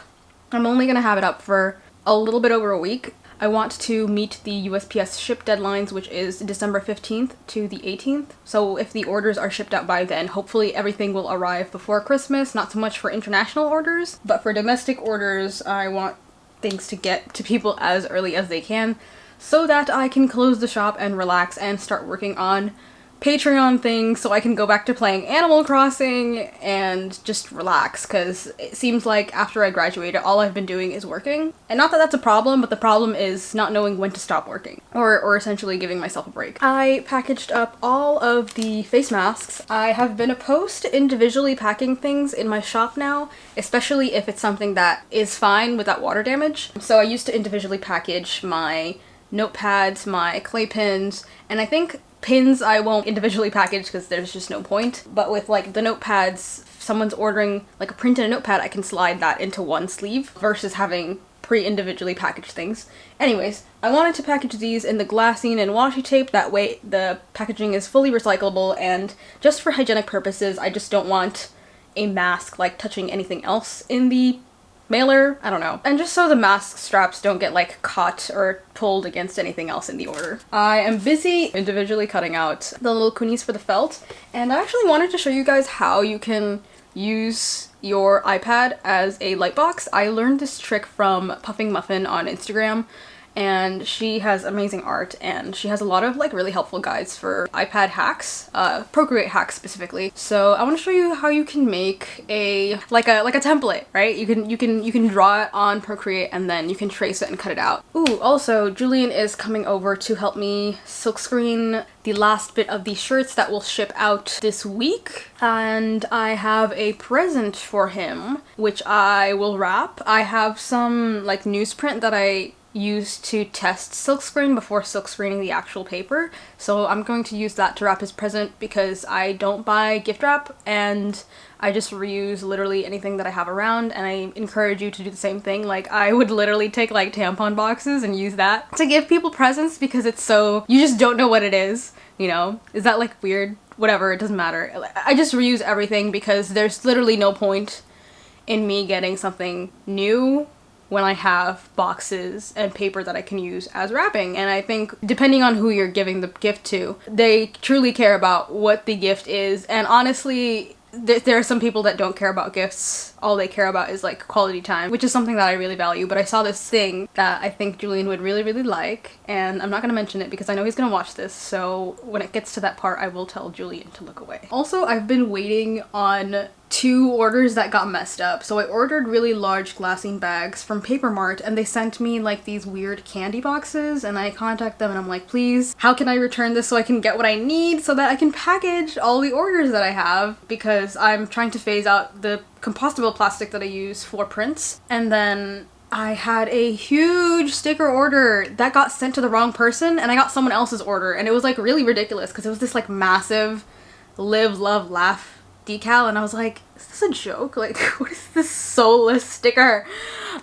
I'm only gonna have it up for a little bit over a week. I want to meet the USPS ship deadlines, which is December 15th to the 18th. So if the orders are shipped out by then, hopefully everything will arrive before Christmas. Not so much for international orders, but for domestic orders, I want things to get to people as early as they can so that I can close the shop and relax and start working on Patreon things so I can go back to playing Animal Crossing and just relax, because it seems like after I graduated all I've been doing is working. And not that that's a problem, but the problem is not knowing when to stop working, or essentially giving myself a break. I packaged up all of the face masks. I have been opposed to individually packing things in my shop now, especially if it's something that is fine without water damage. So I used to individually package my notepads, my clay pins, and I think pins I won't individually package because there's just no point. But with like the notepads, if someone's ordering like a print and a notepad, I can slide that into one sleeve versus having pre-individually packaged things. Anyways, I wanted to package these in the glassine and washi tape, that way the packaging is fully recyclable, and just for hygienic purposes, I just don't want a mask like touching anything else in the mailer, I don't know. And just so the mask straps don't get like caught or pulled against anything else in the order. I am busy individually cutting out the little kunis for the felt, and I actually wanted to show you guys how you can use your iPad as a lightbox. I learned this trick from Puffing Muffin on Instagram, and she has amazing art, and she has a lot of like really helpful guides for iPad hacks, Procreate hacks specifically. So I want to show you how you can make a template, right? You can draw it on Procreate and then you can trace it and cut it out. Ooh, also Julian is coming over to help me silkscreen the last bit of the shirts that will ship out this week, and I have a present for him which I will wrap. I have some like newsprint that I used to test silkscreen before silkscreening the actual paper, so I'm going to use that to wrap his present because I don't buy gift wrap and I just reuse literally anything that I have around, and I encourage you to do the same thing. Like, I would literally take like tampon boxes and use that to give people presents because it's so, you just don't know what it is, you know? Is that like weird? Whatever, it doesn't matter. I just reuse everything because there's literally no point in me getting something new when I have boxes and paper that I can use as wrapping. And I think depending on who you're giving the gift to, they truly care about what the gift is. And honestly, there are some people that don't care about gifts. All they care about is like quality time, which is something that I really value. But I saw this thing that I think Julian would really, really like, and I'm not gonna mention it because I know he's gonna watch this, so when it gets to that part, I will tell Julian to look away. Also, I've been waiting on 2 orders that got messed up. So I ordered really large glassine bags from Paper Mart, and they sent me like these weird candy boxes, and I contact them and I'm like, please, how can I return this so I can get what I need so that I can package all the orders that I have, because I'm trying to phase out the compostable plastic that I use for prints. And then I had a huge sticker order that got sent to the wrong person, and I got someone else's order, and it was like really ridiculous because it was this like massive live, love, laugh decal, and I was like, is this a joke? Like, what is this soulless sticker?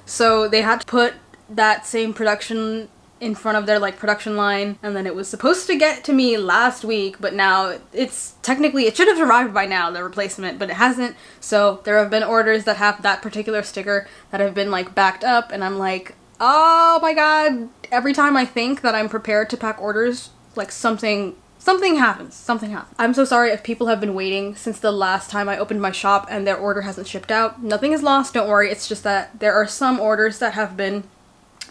So they had to put that same production in front of their like production line, and then it was supposed to get to me last week, but now it's technically, it should have arrived by now, the replacement, but it hasn't. So there have been orders that have that particular sticker that have been like backed up, and I'm like, oh my god, every time I think that I'm prepared to pack orders, like something happens. I'm so sorry if people have been waiting since the last time I opened my shop and their order hasn't shipped out. Nothing is lost, don't worry. It's just that there are some orders that have been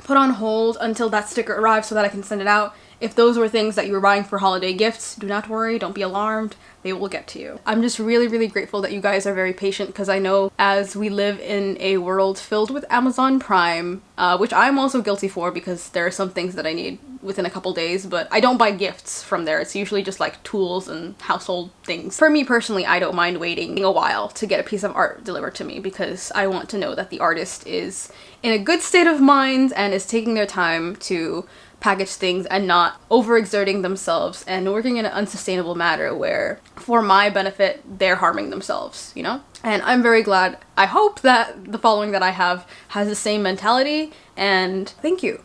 put on hold until that sticker arrives so that I can send it out. If those were things that you were buying for holiday gifts, do not worry, don't be alarmed. They will get to you. I'm just really, really grateful that you guys are very patient, because I know as we live in a world filled with Amazon Prime, which I'm also guilty for because there are some things that I need within a couple days, but I don't buy gifts from there. It's usually just like tools and household things. For me personally, I don't mind waiting a while to get a piece of art delivered to me because I want to know that the artist is in a good state of mind and is taking their time to package things and not overexerting themselves and working in an unsustainable manner where for my benefit they're harming themselves, you know? And I'm very glad, I hope that the following that I have has the same mentality, and thank you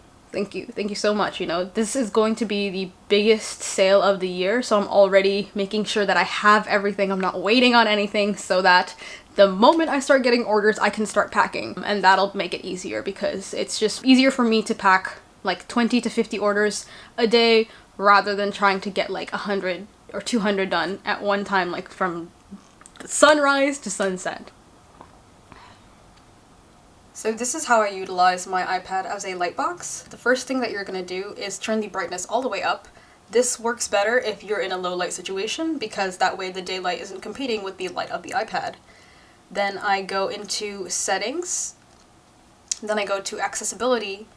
so much. You know, this is going to be the biggest sale of the year, so I'm already making sure that I have everything. I'm not waiting on anything, so that the moment I start getting orders I can start packing, and that'll make it easier because it's just easier for me to pack like 20 to 50 orders a day rather than trying to get like 100 or 200 done at one time, like from sunrise to sunset. So this is how I utilize my iPad as a light box. The first thing that you're going to do is turn the brightness all the way up. This works better if you're in a low light situation because that way the daylight isn't competing with the light of the iPad. Then I go into settings, then I go to accessibility,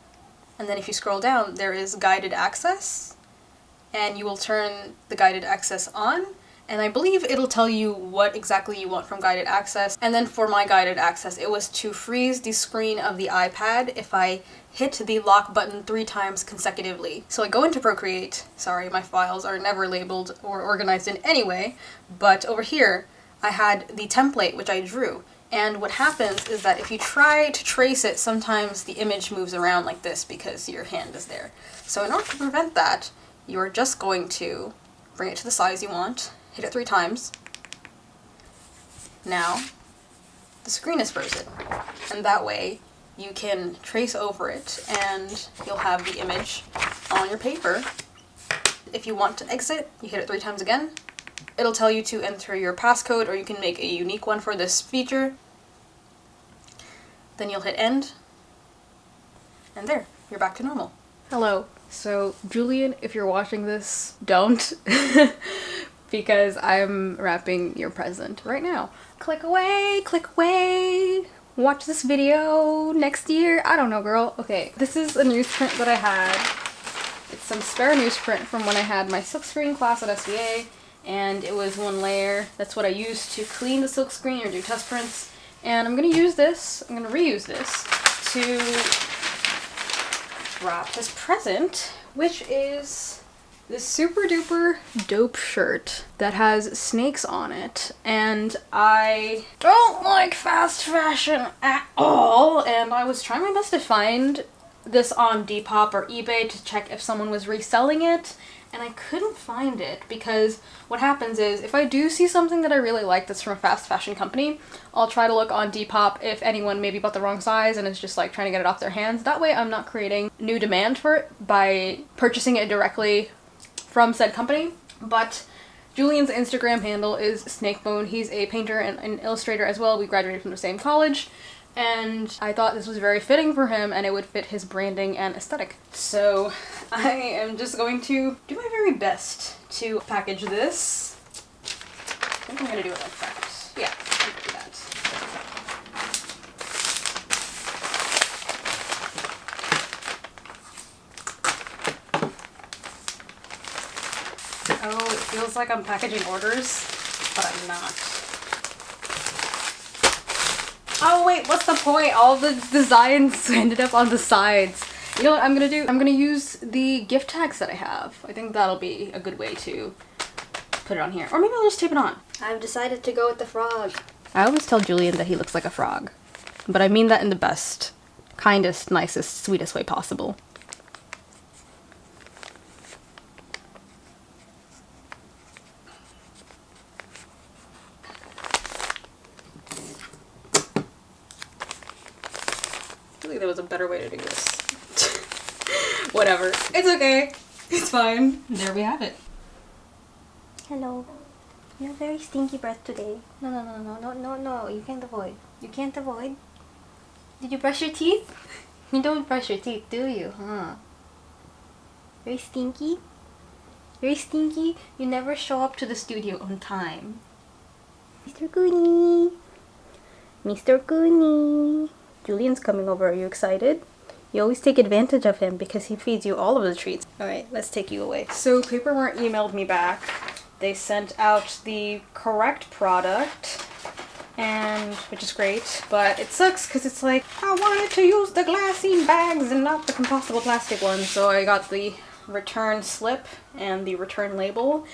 and then if you scroll down there is guided access, and you will turn the guided access on. And I believe it'll tell you what exactly you want from guided access. And then for my guided access, it was to freeze the screen of the iPad if I hit the lock button 3 times consecutively. So I go into Procreate. Sorry, my files are never labeled or organized in any way. But over here, I had the template, which I drew. And what happens is that if you try to trace it, sometimes the image moves around like this because your hand is there. So in order to prevent that, you're just going to bring it to the size you want. Hit it 3 times. Now, the screen is frozen. And that way, you can trace over it and you'll have the image on your paper. If you want to exit, you hit it 3 times again. It'll tell you to enter your passcode, or you can make a unique one for this feature. Then you'll hit end. And there, you're back to normal. Hello. So, Julian, if you're watching this, don't. Because I'm wrapping your present right now. Click away, watch this video next year. I don't know, girl. Okay, this is a newsprint that I had. It's some spare newsprint from when I had my silkscreen class at SVA, and it was 1 layer. That's what I used to clean the silkscreen or do test prints. And I'm gonna use this, I'm gonna reuse this to wrap his present, which is this super duper dope shirt that has snakes on it, and I don't like fast fashion at all, and I was trying my best to find this on Depop or eBay to check if someone was reselling it, and I couldn't find it because what happens is if I do see something that I really like that's from a fast fashion company, I'll try to look on Depop if anyone maybe bought the wrong size and is just like trying to get it off their hands. That way I'm not creating new demand for it by purchasing it directly from said company. But Julian's Instagram handle is Snakebone. He's a painter and an illustrator as well. We graduated from the same college, and I thought this was very fitting for him and it would fit his branding and aesthetic. So I am just going to do my very best to package this. I think I'm gonna do it like that. Yeah, I'm gonna do that. Oh, it feels like I'm packaging orders, but I'm not. Oh wait, what's the point? All the designs ended up on the sides. You know what I'm gonna do? I'm gonna use the gift tags that I have. I think that'll be a good way to put it on here. Or maybe I'll just tape it on. I've decided to go with the frog. I always tell Julian that he looks like a frog, but I mean that in the best, kindest, nicest, sweetest way possible. There was a better way to do this. Whatever. It's okay. It's fine. There we have it. Hello. You have very stinky breath today. No. You can't avoid. You can't avoid. Did you brush your teeth? You don't brush your teeth, do you? Huh? Very stinky? Very stinky? You never show up to the studio on time. Mr. Goonie. Mr. Goonie. Julian's coming over. Are you excited? You always take advantage of him because he feeds you all of the treats. Alright, let's take you away. So Papermart emailed me back. They sent out the correct product, and which is great, but it sucks because it's like, I wanted to use the glassine bags and not the compostable plastic ones, so I got the return slip and the return label,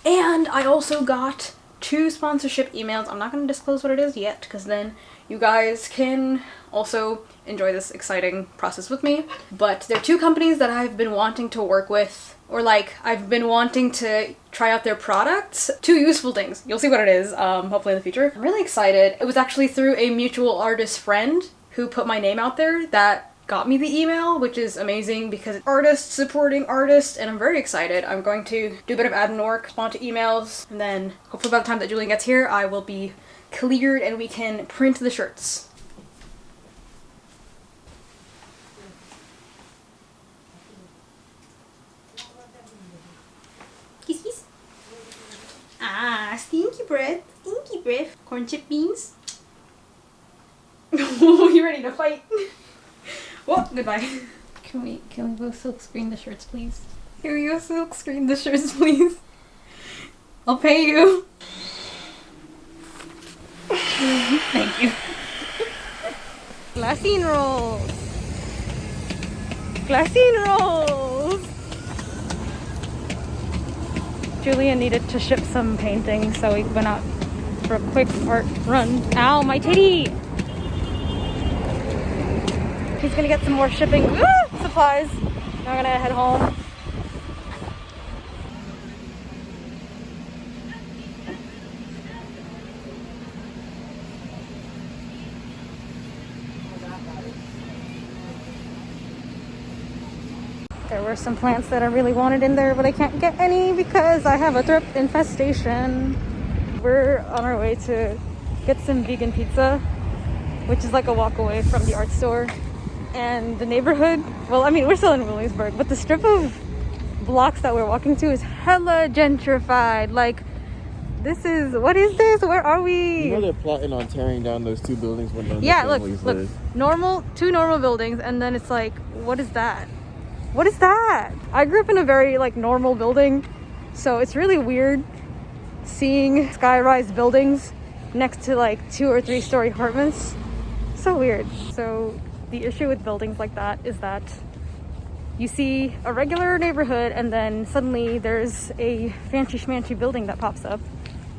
and I also got 2 sponsorship emails. I'm not going to disclose what it is yet because then you guys can also enjoy this exciting process with me. But there are 2 companies that I've been wanting to work with, or like I've been wanting to try out their products. 2 useful things. You'll see what it is, hopefully in the future. I'm really excited. It was actually through a mutual artist friend who put my name out there that got me the email, which is amazing because it's artists supporting artists, and I'm very excited. I'm going to do a bit of admin work, respond to emails, and then hopefully by the time that Julian gets here, I will be cleared and we can print the shirts. Ah, stinky breath. Stinky breath. Corn chip beans. Oh, you ready to fight? Well, goodbye. Can we go silk screen the shirts, please? Can we go silk screen the shirts, please? I'll pay you. Thank you. Glassine rolls. Glassine rolls. Julia needed to ship some paintings, so we went out for a quick art run. Ow, my titty! He's gonna get some more shipping supplies. Now I'm gonna head home. There were some plants that I really wanted in there, but I can't get any because I have a thrift infestation. We're on our way to get some vegan pizza, which is like a walk away from the art store. And the neighborhood, well, I mean, we're still in Williamsburg, but the strip of blocks that we're walking to is hella gentrified. Like, this is, what is this? Where are we? You know they're plotting on tearing down those two buildings when those yeah, look, families look, live. two normal buildings, and then it's like, what is that? What is that? I grew up in a very like normal building, so it's really weird seeing skyrise buildings next to like 2 or 3 story apartments. So weird. So the issue with buildings like that is that you see a regular neighborhood and then suddenly there's a fancy schmancy building that pops up,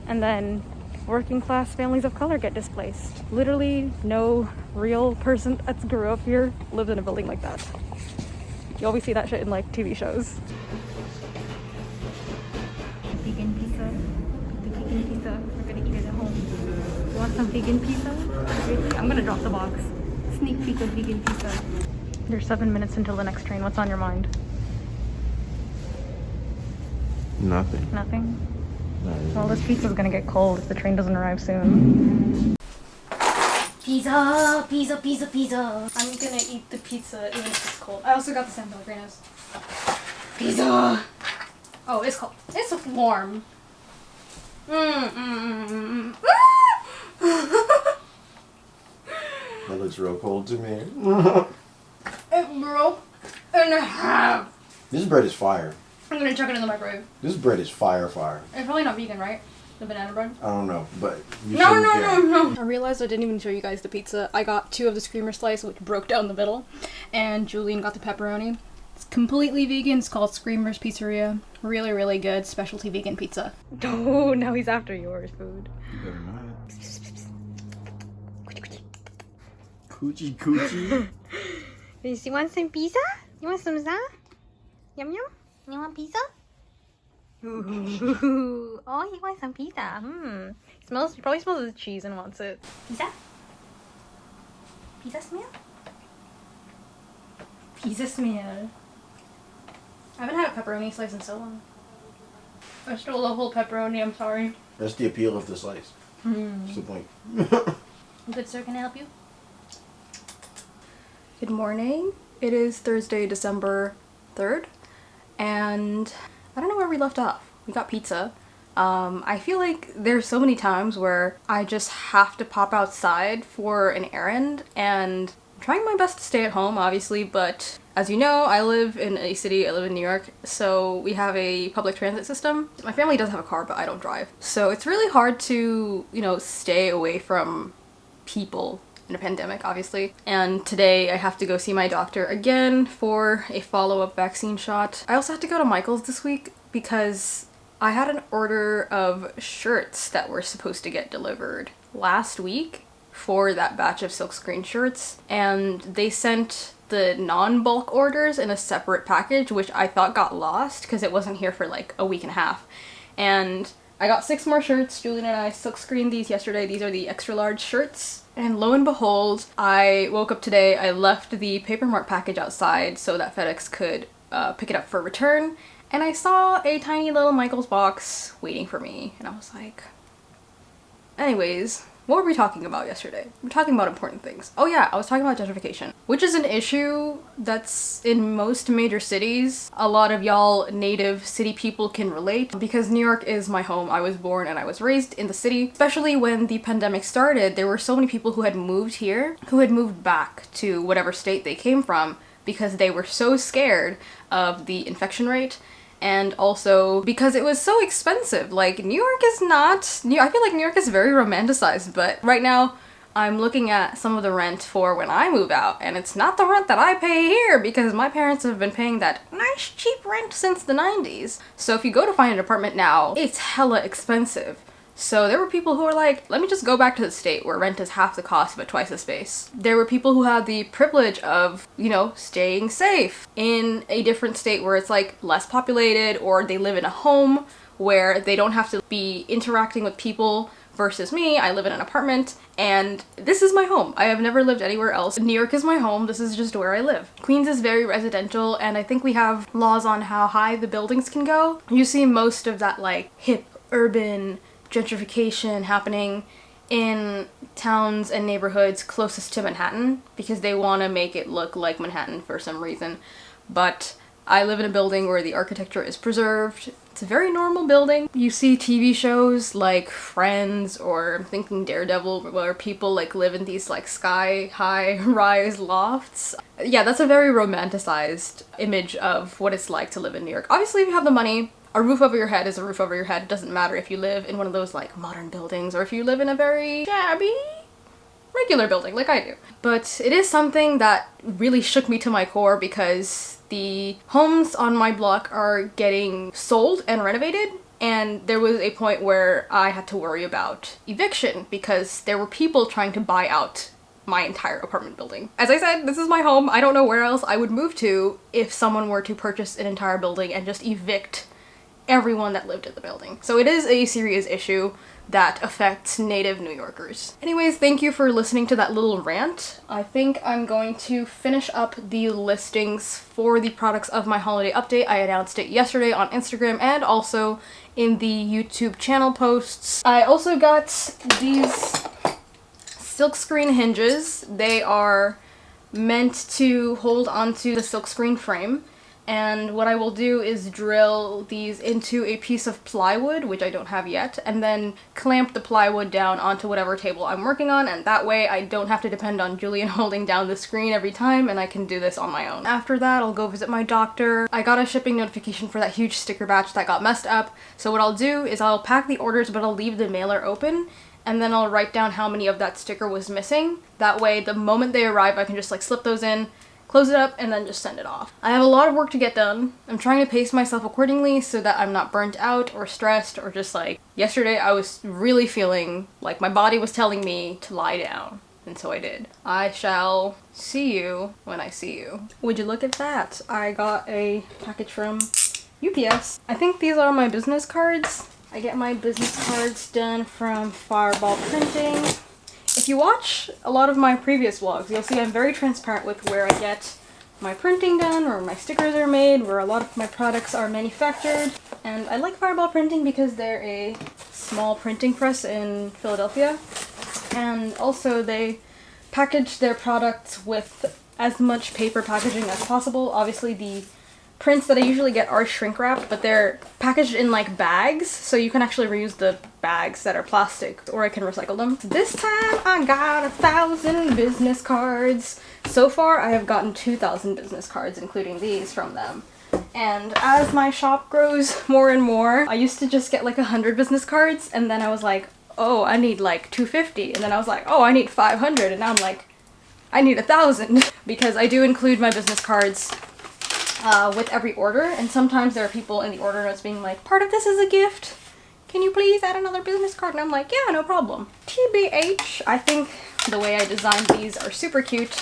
and then working class families of color get displaced. Literally no real person that's grew up here lives in a building like that. You always see that shit in like TV shows. Vegan pizza. The vegan pizza. We're gonna eat it at home. You want some vegan pizza? Really? I'm gonna drop the box. Sneak peek of vegan pizza. There's 7 minutes until the next train. What's on your mind? Nothing. Nothing? Nothing. Well, this pizza's gonna get cold if the train doesn't arrive soon. Pizza, pizza, pizza, pizza. I'm gonna eat the pizza even if it's cold. I also got the San Pellegrinos. Pizza. Oh, it's cold. It's warm. That looks real cold to me. It broke in half. This bread is fire. I'm gonna chuck it in the microwave. This bread is fire. It's probably not vegan, right? The banana bread? I don't know, but you No. shouldn't care. I realized I didn't even show you guys the pizza. I got 2 of the Screamer slice, which broke down the middle, and Julian got the pepperoni. It's completely vegan. It's called Screamer's Pizzeria. Really, really good specialty vegan pizza. Oh, now he's after yours food. You better not. Coochie coochie. You want some pizza? You want some za? Yum yum? You want pizza? Ooh. Oh, he wants some pizza. He probably smells the cheese and wants it. Pizza? Pizza smell? Pizza smell. I haven't had a pepperoni slice in so long. I stole a whole pepperoni, I'm sorry. That's the appeal of the slice. That's the point. Good sir, can I help you? Good morning. It is Thursday, December 3rd, and I don't know where we left off. We got pizza. I feel like there's so many times where I just have to pop outside for an errand, and I'm trying my best to stay at home, obviously, but as you know, I live in a city, I live in New York, so we have a public transit system. My family does have a car, but I don't drive. So it's really hard to, stay away from people in a pandemic, obviously. And today I have to go see my doctor again for a follow-up vaccine shot. I also had to go to Michael's this week because I had an order of shirts that were supposed to get delivered last week for that batch of silkscreen shirts, and they sent the non-bulk orders in a separate package, which I thought got lost because it wasn't here for like a week and a half. And I got 6 more shirts. Julian and I silkscreened these yesterday. These are the extra large shirts. And lo and behold, I woke up today, I left the Paper Mart package outside so that FedEx could pick it up for return, and I saw a tiny little Michael's box waiting for me, and I was like... Anyways, What were we talking about yesterday? We were talking about important things. Oh yeah, I was talking about gentrification, which is an issue that's in most major cities. A lot of y'all native city people can relate because New York is my home. I was born and I was raised in the city. Especially when the pandemic started, there were so many people who had moved here, who had moved back to whatever state they came from because they were so scared of the infection rate. And also because it was so expensive. Like, New York is not... I feel like New York is very romanticized, but right now I'm looking at some of the rent for when I move out, and it's not the rent that I pay here because my parents have been paying that nice cheap rent since the 90s. So if you go to find an apartment now, it's hella expensive. So there were people who were like, let me just go back to the state where rent is half the cost but twice the space. There were people who had the privilege of, you know, staying safe in a different state where it's like less populated, or they live in a home where they don't have to be interacting with people. Versus me, I live in an apartment and this is my home. I have never lived anywhere else. New York is my home. This is just where I live. Queens is very residential, and I think we have laws on how high the buildings can go. You see most of that like hip urban gentrification happening in towns and neighborhoods closest to Manhattan because they want to make it look like Manhattan for some reason. But I live in a building where the architecture is preserved. It's a very normal building. You see TV shows like Friends, or I'm thinking Daredevil, where people like live in these like sky-high rise lofts. Yeah, that's a very romanticized image of what it's like to live in New York. Obviously, if you have the money, a roof over your head is a roof over your head. It doesn't matter if you live in one of those like modern buildings or if you live in a very shabby regular building like I do. But it is something that really shook me to my core because the homes on my block are getting sold and renovated, and there was a point where I had to worry about eviction because there were people trying to buy out my entire apartment building. As I said, this is my home. I don't know where else I would move to if someone were to purchase an entire building and just evict everyone that lived in the building. So it is a serious issue that affects native New Yorkers. Anyways, thank you for listening to that little rant. I think I'm going to finish up the listings for the products of my holiday update. I announced it yesterday on Instagram and also in the YouTube channel posts. I also got these silkscreen hinges. They are meant to hold onto the silkscreen frame. And what I will do is drill these into a piece of plywood, which I don't have yet, and then clamp the plywood down onto whatever table I'm working on, and that way I don't have to depend on Julian holding down the screen every time, and I can do this on my own. After that, I'll go visit my doctor. I got a shipping notification for that huge sticker batch that got messed up, so what I'll do is I'll pack the orders, but I'll leave the mailer open, and then I'll write down how many of that sticker was missing. That way, the moment they arrive, I can just like slip those in, close it up, and then just send it off. I have a lot of work to get done. I'm trying to pace myself accordingly so that I'm not burnt out or stressed or just like... Yesterday I was really feeling like my body was telling me to lie down, and so I did. I shall see you when I see you. Would you look at that? I got a package from UPS. I think these are my business cards. I get my business cards done from Fireball Printing. If you watch a lot of my previous vlogs, you'll see I'm very transparent with where I get my printing done, where my stickers are made, where a lot of my products are manufactured. And I like Fireball Printing because they're a small printing press in Philadelphia. And also they package their products with as much paper packaging as possible. Obviously the prints that I usually get are shrink wrapped, but they're packaged in like bags, so you can actually reuse the bags that are plastic, or I can recycle them. This time I got 1,000 business cards. So far I have gotten 2,000 business cards, including these from them. And as my shop grows more and more, I used to just get like 100 business cards, and then I was like, oh, I need like 250, and then I was like, oh, I need 500, and now I'm like, I need 1,000. Because I do include my business cards with every order, and sometimes there are people in the order notes being like, part of this is a gift, can you please add another business card? And I'm like, yeah, no problem. TBH, I think the way I designed these are super cute.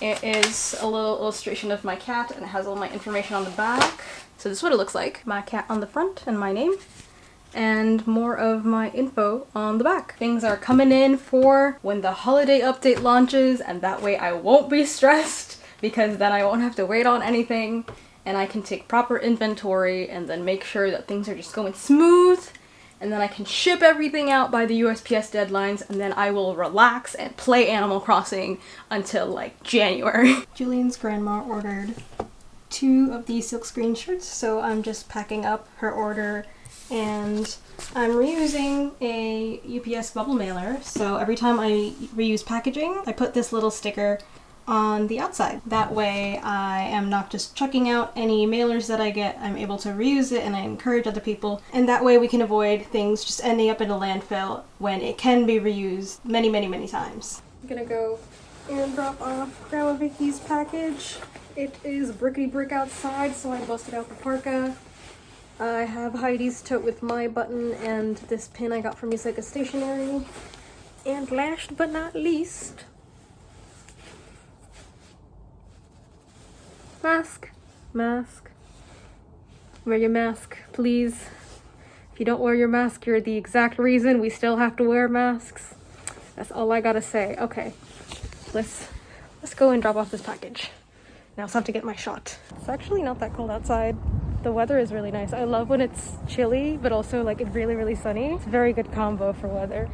It is a little illustration of my cat, and it has all my information on the back. So this is what it looks like. My cat on the front and my name, and more of my info on the back. Things are coming in for when the holiday update launches, and that way I won't be stressed, because then I won't have to wait on anything, and I can take proper inventory and then make sure that things are just going smooth and then I can ship everything out by the USPS deadlines, and then I will relax and play Animal Crossing until like January. Julian's grandma ordered 2 of these silkscreen shirts, so I'm just packing up her order, and I'm reusing a UPS bubble mailer, so every time I reuse packaging, I put this little sticker on the outside. That way I am not just chucking out any mailers that I get, I'm able to reuse it, and I encourage other people, and that way we can avoid things just ending up in a landfill when it can be reused many, many, many times. I'm gonna go and drop off Grandma Vicky's package. It is brickety brick outside, so I busted out the parka. I have Heidi's tote with my button and this pin I got from Yuko Stationery. And last but not least, mask. Mask. Wear your mask, please. If you don't wear your mask, you're the exact reason we still have to wear masks. That's all I gotta say. Okay, let's go and drop off this package. Now it's time to get my shot. It's actually not that cold outside. The weather is really nice. I love when it's chilly, but also like it's really, really sunny. It's a very good combo for weather.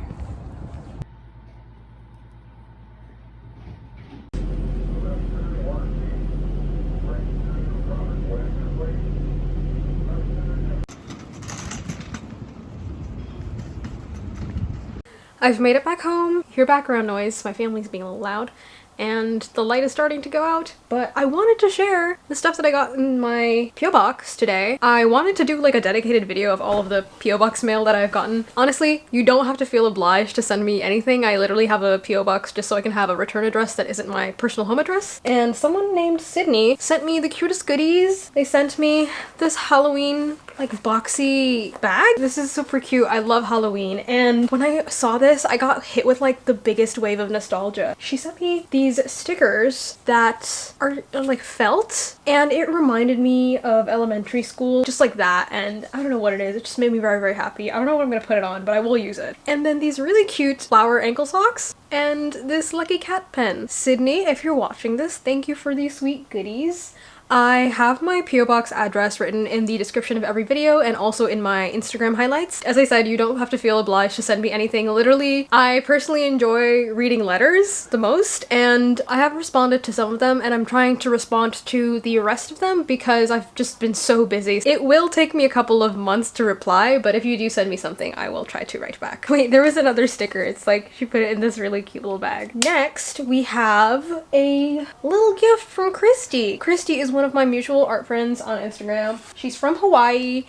I've made it back home. Hear background noise. My family's being a little loud. And the light is starting to go out, but I wanted to share the stuff that I got in my P.O. box today. I wanted to do like a dedicated video of all of the P.O. box mail that I've gotten. Honestly, you don't have to feel obliged to send me anything. I literally have a P.O. box just so I can have a return address that isn't my personal home address. And someone named Sydney sent me the cutest goodies. They sent me this Halloween like boxy bag. This is super cute. I love Halloween, and when I saw this, I got hit with like the biggest wave of nostalgia. She sent me these stickers that are like felt, and it reminded me of elementary school, just like that, and I don't know what it is. It just made me very, very happy. I don't know what I'm gonna put it on, but I will use it. And then these really cute flower ankle socks, and this Lucky Cat pen. Sydney, if you're watching this, thank you for these sweet goodies. I have my P.O. box address written in the description of every video and also in my Instagram highlights. As I said, you don't have to feel obliged to send me anything. Literally, I personally enjoy reading letters the most, and I have responded to some of them, and I'm trying to respond to the rest of them because I've just been so busy. It will take me a couple of months to reply, but if you do send me something, I will try to write back. Wait, there was another sticker. It's like she put it in this really cute little bag. Next, we have a little gift from Kristi. Kristi is one of my mutual art friends on Instagram. She's from Hawaii.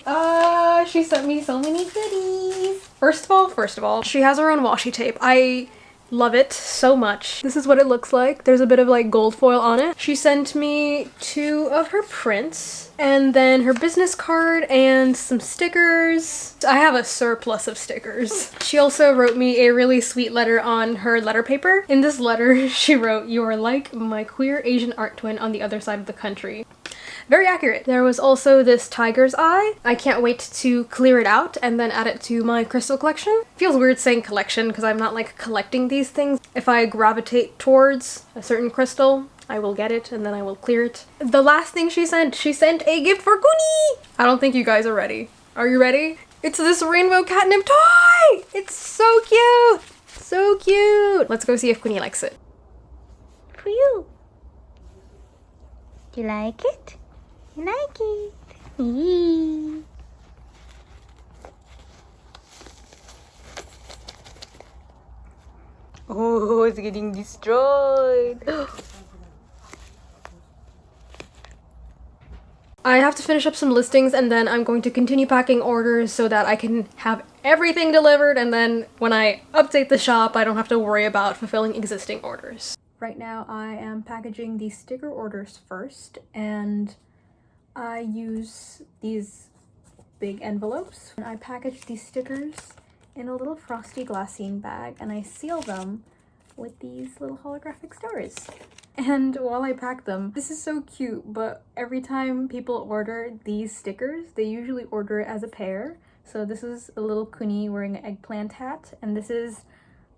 She sent me so many goodies. First of all, she has her own washi tape. I love it so much. This is what it looks like. There's a bit of like gold foil on it. She sent me 2 of her prints, and then her business card and some stickers. I have a surplus of stickers. She also wrote me a really sweet letter on her letter paper. In this letter, she wrote, "You are like my queer Asian art twin on the other side of the country." Very accurate. There was also this tiger's eye. I can't wait to clear it out and then add it to my crystal collection. Feels weird saying collection because I'm not like collecting these things. If I gravitate towards a certain crystal, I will get it and then I will clear it. The last thing she sent a gift for Kuni! I don't think you guys are ready. Are you ready? It's this rainbow catnip toy! It's so cute! So cute! Let's go see if Kuni likes it. For you. You like it? You like it? Eee. Oh, it's getting destroyed. I have to finish up some listings and then I'm going to continue packing orders so that I can have everything delivered, and then when I update the shop, I don't have to worry about fulfilling existing orders. Right now I am packaging the sticker orders first, and I use these big envelopes. And I package these stickers in a little frosty glassine bag, and I seal them with these little holographic stars. And while I pack them, this is so cute, but every time people order these stickers, they usually order it as a pair. So this is a little Kuni wearing an eggplant hat, and this is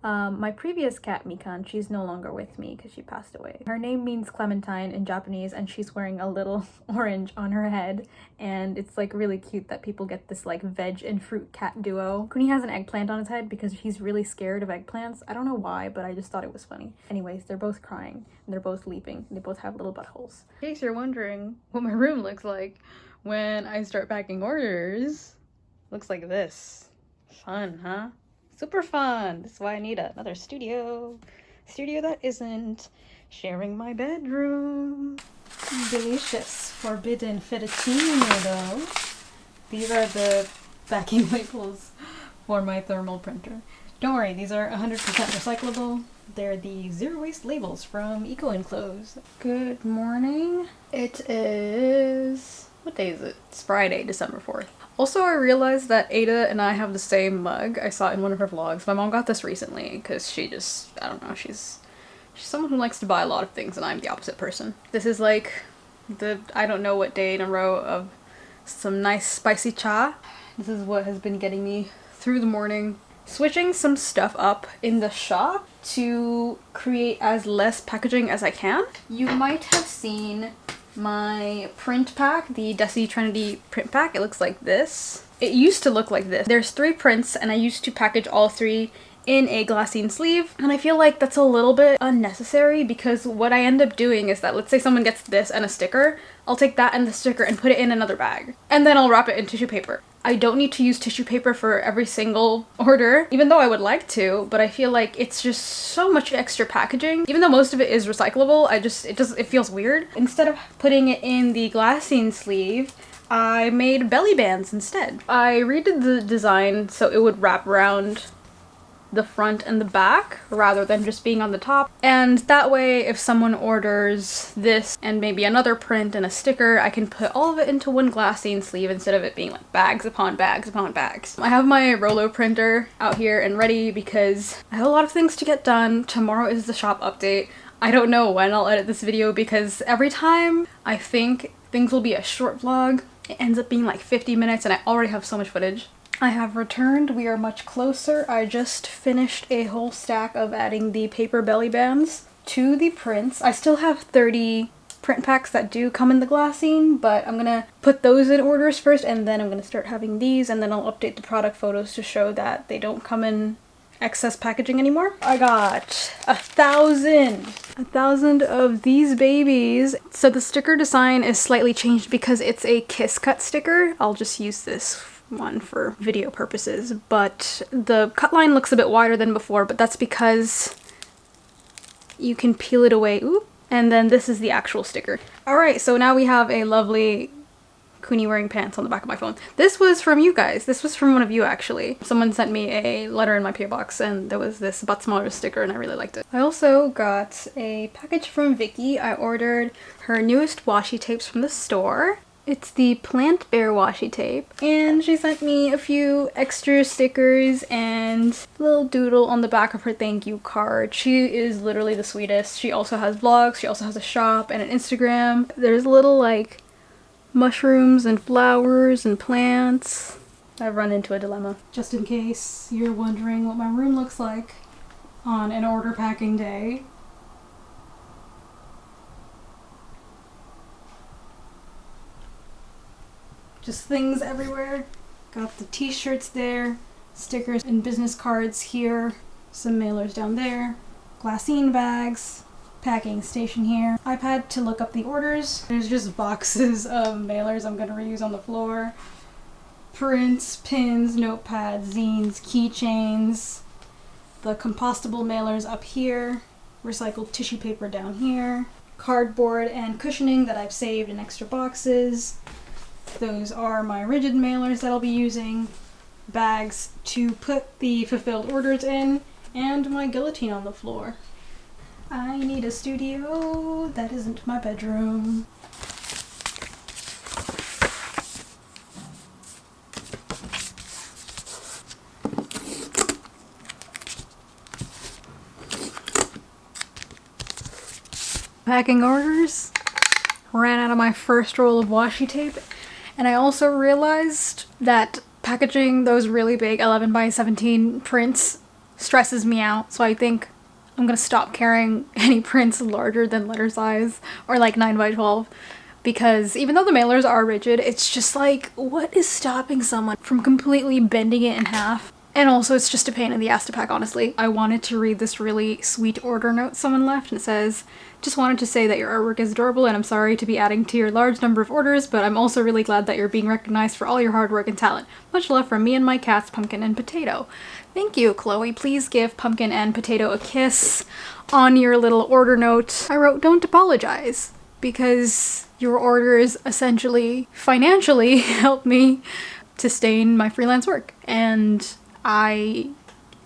My previous cat, Mikan, she's no longer with me because she passed away. Her name means Clementine in Japanese, and she's wearing a little orange on her head, and it's like really cute that people get this like veg and fruit cat duo. Kuni has an eggplant on his head because he's really scared of eggplants. I don't know why, but I just thought it was funny. Anyways, they're both crying, and they're both leaping. They both have little buttholes. In case you're wondering what my room looks like when I start packing orders, looks like this. Fun, huh? Super fun. This is why I need another studio. Studio that isn't sharing my bedroom. Delicious forbidden fettuccine though. These are the backing labels for my thermal printer. Don't worry, these are 100% recyclable. They're the zero waste labels from Eco Enclose. Good morning. It is... what day is it? It's Friday, December 4th. Also, I realized that Ada and I have the same mug. I saw it in one of her vlogs. My mom got this recently because she just, I don't know, she's someone who likes to buy a lot of things, and I'm the opposite person. This is like the, I don't know what day in a row of some nice spicy cha. This is what has been getting me through the morning. Switching some stuff up in the shop to create as less packaging as I can. You might have seen my print pack, the Desi Trinity print pack. It looks like this. It used to look like this. There's 3 prints, and I used to package all 3 in a glassine sleeve, and I feel like that's a little bit unnecessary because what I end up doing is that, let's say someone gets this and a sticker, I'll take that and the sticker and put it in another bag, and then I'll wrap it in tissue paper. I don't need to use tissue paper for every single order, even though I would like to, but I feel like it's just so much extra packaging. Even though most of it is recyclable, it feels weird. Instead of putting it in the glassine sleeve, I made belly bands instead. I redid the design so it would wrap around the front and the back rather than just being on the top, and that way if someone orders this and maybe another print and a sticker, I can put all of it into one glassine sleeve instead of it being like bags upon bags upon bags. I have my Rolo printer out here and ready because I have a lot of things to get done. Tomorrow is the shop update. I don't know when I'll edit this video because every time I think things will be a short vlog, it ends up being like 50 minutes and I already have so much footage. I have returned. We are much closer. I just finished a whole stack of adding the paper belly bands to the prints. I still have 30 print packs that do come in the glassine, but I'm gonna put those in orders first, and then I'm gonna start having these, and then I'll update the product photos to show that they don't come in excess packaging anymore. I got 1,000 of these babies. So the sticker design is slightly changed because it's a kiss cut sticker. I'll just use this one for video purposes, but the cut line looks a bit wider than before, but that's because you can peel it away. Ooh, and then this is the actual sticker. Alright, so now we have a lovely Kuni wearing pants on the back of my phone. This was from you guys. This was from one of you actually. Someone sent me a letter in my PO box and there was this but smaller sticker and I really liked it. I also got a package from Vicky. I ordered her newest washi tapes from the store. It's the Plant Bear washi tape, and she sent me a few extra stickers and a little doodle on the back of her thank you card. She is literally the sweetest. She also has vlogs, she also has a shop and an Instagram. There's little like mushrooms and flowers and plants. I've run into a dilemma. Just in case you're wondering what my room looks like on an order packing day, just things everywhere. Got the t-shirts there, stickers and business cards here, some mailers down there, glassine bags, packing station here, iPad to look up the orders. There's just boxes of mailers I'm gonna reuse on the floor, prints, pins, notepads, zines, keychains, the compostable mailers up here, recycled tissue paper down here, cardboard and cushioning that I've saved in extra boxes. Those are my rigid mailers that I'll be using, bags to put the fulfilled orders in, and my guillotine on the floor. I need a studio that isn't my bedroom. Packing orders. Ran out of my first roll of washi tape. And I also realized that packaging those really big 11 by 17 prints stresses me out, so I think I'm gonna stop carrying any prints larger than letter size, or like 9 by 12, because even though the mailers are rigid, it's just like, what is stopping someone from completely bending it in half? And also, it's just a pain in the ass to pack, honestly. I wanted to read this really sweet order note someone left, and it says, "Just wanted to say that your artwork is adorable, and I'm sorry to be adding to your large number of orders, but I'm also really glad that you're being recognized for all your hard work and talent. Much love from me and my cats, Pumpkin and Potato." Thank you, Chloe. Please give Pumpkin and Potato a kiss on your little order note. I wrote, "Don't apologize," because your orders essentially financially help me sustain my freelance work. And I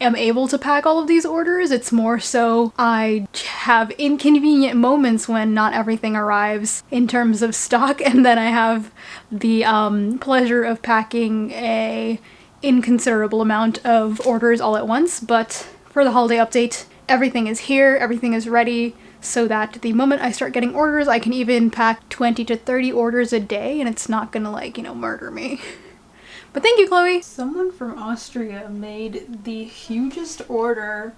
am able to pack all of these orders. It's more so I have inconvenient moments when not everything arrives in terms of stock, and then I have the pleasure of packing a inconsiderable amount of orders all at once. But for the holiday update, everything is here, everything is ready, so that the moment I start getting orders, I can even pack 20 to 30 orders a day, and it's not gonna, like, you know, murder me. But thank you, Chloe! Someone from Austria made the hugest order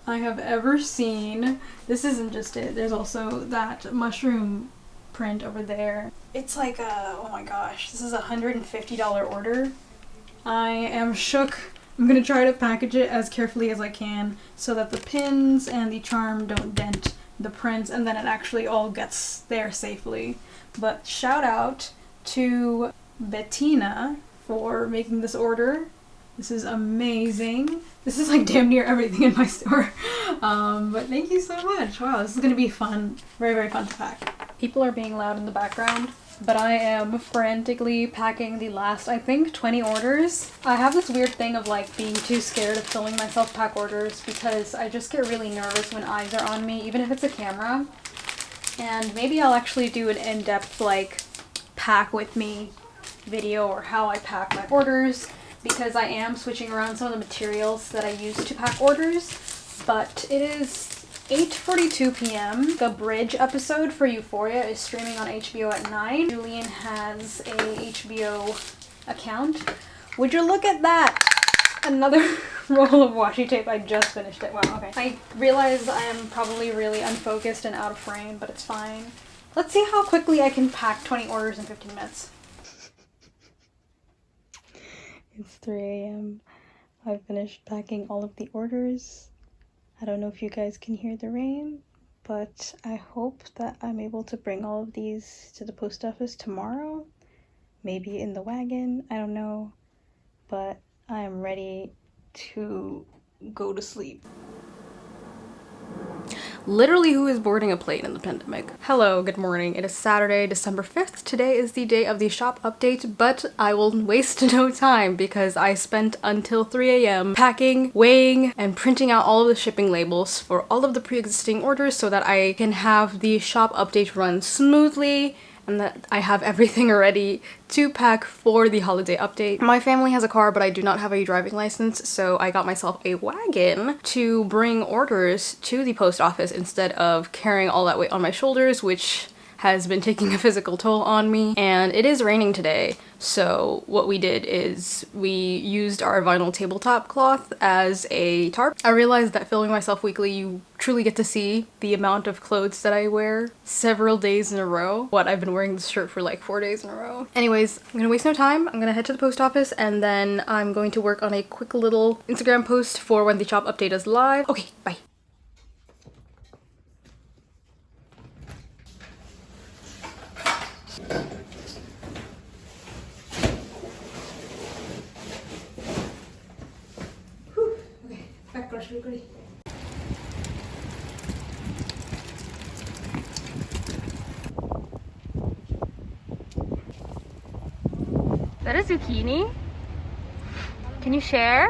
I have ever seen. This isn't just it. There's also that mushroom print over there. It's like a, oh my gosh, this is a $150 order. I am shook. I'm gonna try to package it as carefully as I can so that the pins and the charm don't dent the prints, and then it actually all gets there safely. But shout out to Bettina for making this order. This is amazing. This is like damn near everything in my store. But thank you so much. Wow, this is gonna be fun. Very, very fun to pack. People are being loud in the background, but I am frantically packing the last, I think, 20 orders. I have this weird thing of like being too scared of filming myself pack orders because I just get really nervous when eyes are on me, even if it's a camera. And maybe I'll actually do an in-depth like pack with me video or how I pack my orders, because I am switching around some of the materials that I use to pack orders. But it is 8:42 p.m. The Bridge episode for Euphoria is streaming on HBO at 9. Julian has a HBO account. Would you look at that? Another roll of washi tape. I just finished it. Wow, okay. I realize I am probably really unfocused and out of frame, but it's fine. Let's see how quickly I can pack 20 orders in 15 minutes. It's 3 a.m. I've finished packing all of the orders. I don't know if you guys can hear the rain, but I hope that I'm able to bring all of these to the post office tomorrow. Maybe in the wagon, I don't know. But I am ready to go to sleep. Literally, who is boarding a plane in the pandemic? Hello, good morning. It is Saturday, December 5th. Today is the day of the shop update, but I will waste no time because I spent until 3 a.m. packing, weighing, and printing out all of the shipping labels for all of the pre-existing orders so that I can have the shop update run smoothly and that I have everything ready to pack for the holiday update. My family has a car, but I do not have a driving license, so I got myself a wagon to bring orders to the post office instead of carrying all that weight on my shoulders, which has been taking a physical toll on me. And it is raining today, so what we did is we used our vinyl tabletop cloth as a tarp. I realized that filming myself weekly, you truly get to see the amount of clothes that I wear several days in a row. What, I've been wearing this shirt for like 4 days in a row. Anyways, I'm gonna waste no time. I'm gonna head to the post office and then I'm going to work on a quick little Instagram post for when the shop update is live. Okay, bye. Is that a zucchini? Can you share?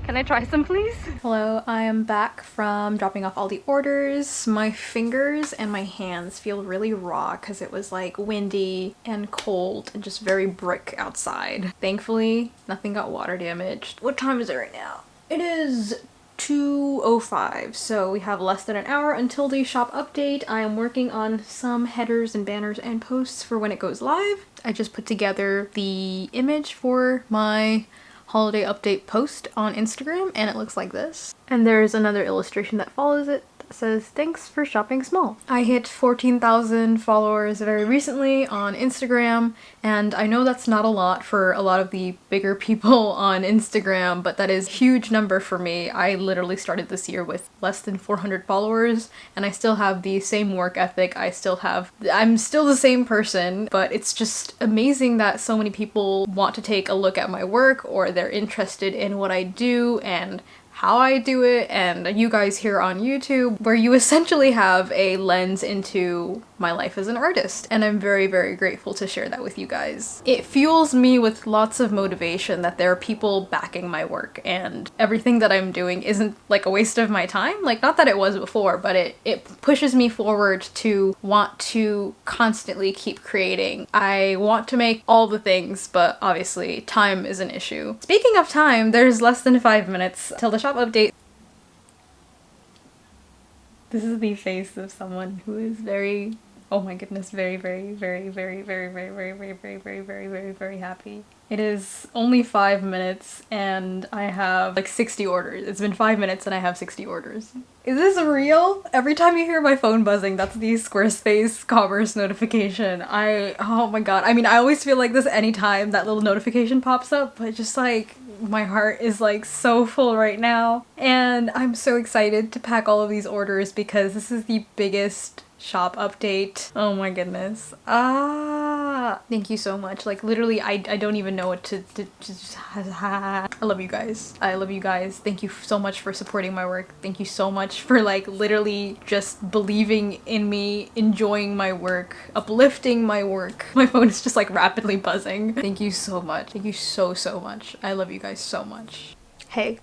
Can I try some, please? Hello, I am back from dropping off all the orders. My fingers and my hands feel really raw because it was like windy and cold and just very brick outside. Thankfully, nothing got water damaged. What time is it right now? It is 2:05, so we have less than an hour until the shop update. I am working on some headers and banners and posts for when it goes live. I just put together the image for my holiday update post on Instagram, and it looks like this. And there's another illustration that follows it that says, "Thanks for shopping small." I hit 14,000 followers very recently on Instagram, and I know that's not a lot for a lot of the bigger people on Instagram, but that is a huge number for me. I literally started this year with less than 400 followers, and I still have the same work ethic. I'm still the same person, but it's just amazing that so many people want to take a look at my work, or they're interested in what I do and how I do it, and you guys here on YouTube, where you essentially have a lens into my life as an artist, and I'm very, very grateful to share that with you guys. It fuels me with lots of motivation that there are people backing my work, and everything that I'm doing isn't like a waste of my time. Like, not that it was before, but it pushes me forward to want to constantly keep creating. I want to make all the things, but obviously time is an issue. Speaking of time, there's less than 5 minutes till the shop update. This is the face of someone who is very, oh my goodness, very, very, very, very, very, very, very, very, very, very, very, very, very happy. It is only 5 minutes and I have like 60 orders. It's been 5 minutes and I have 60 orders. Is this real? Every time you hear my phone buzzing, that's the Squarespace commerce notification. Oh my god. I mean, I always feel like this anytime that little notification pops up, but just like, my heart is like so full right now. And I'm so excited to pack all of these orders because this is the biggest shop update. Oh my goodness. Thank you so much. Like, literally, I don't even know what to just I love you guys. I love you guys. Thank you so much for supporting my work. Thank you so much for like literally just believing in me, enjoying my work, uplifting my work. My phone is just like rapidly buzzing. Thank you so much. Thank you so much. I love you guys so much. Hey,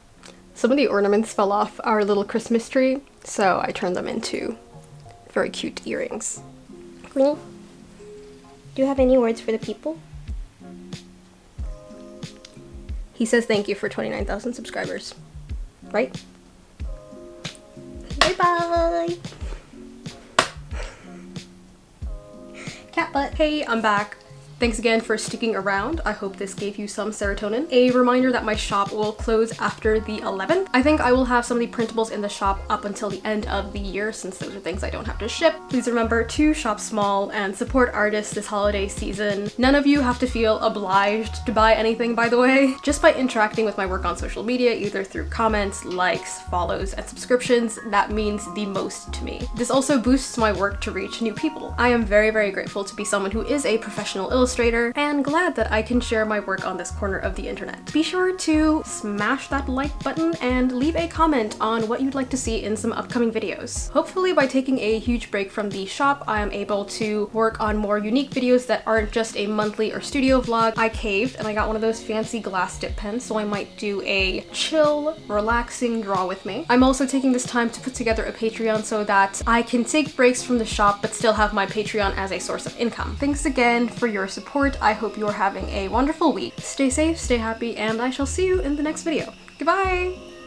some of the ornaments fell off our little Christmas tree, so I turned them into very cute earrings. Queenie, do you have any words for the people? He says thank you for 29,000 subscribers. Right? Bye-bye! Cat butt. Hey, I'm back. Thanks again for sticking around. I hope this gave you some serotonin. A reminder that my shop will close after the 11th. I think I will have some of the printables in the shop up until the end of the year, since those are things I don't have to ship. Please remember to shop small and support artists this holiday season. None of you have to feel obliged to buy anything, by the way. Just by interacting with my work on social media, either through comments, likes, follows, and subscriptions, that means the most to me. This also boosts my work to reach new people. I am very, very grateful to be someone who is a professional illustrator and glad that I can share my work on this corner of the internet. Be sure to smash that like button and leave a comment on what you'd like to see in some upcoming videos. Hopefully by taking a huge break from the shop, I am able to work on more unique videos that aren't just a monthly or studio vlog. I caved and I got one of those fancy glass dip pens, so I might do a chill, relaxing draw with me. I'm also taking this time to put together a Patreon so that I can take breaks from the shop but still have my Patreon as a source of income. Thanks again for your support. I hope you're having a wonderful week. Stay safe, stay happy, and I shall see you in the next video. Goodbye!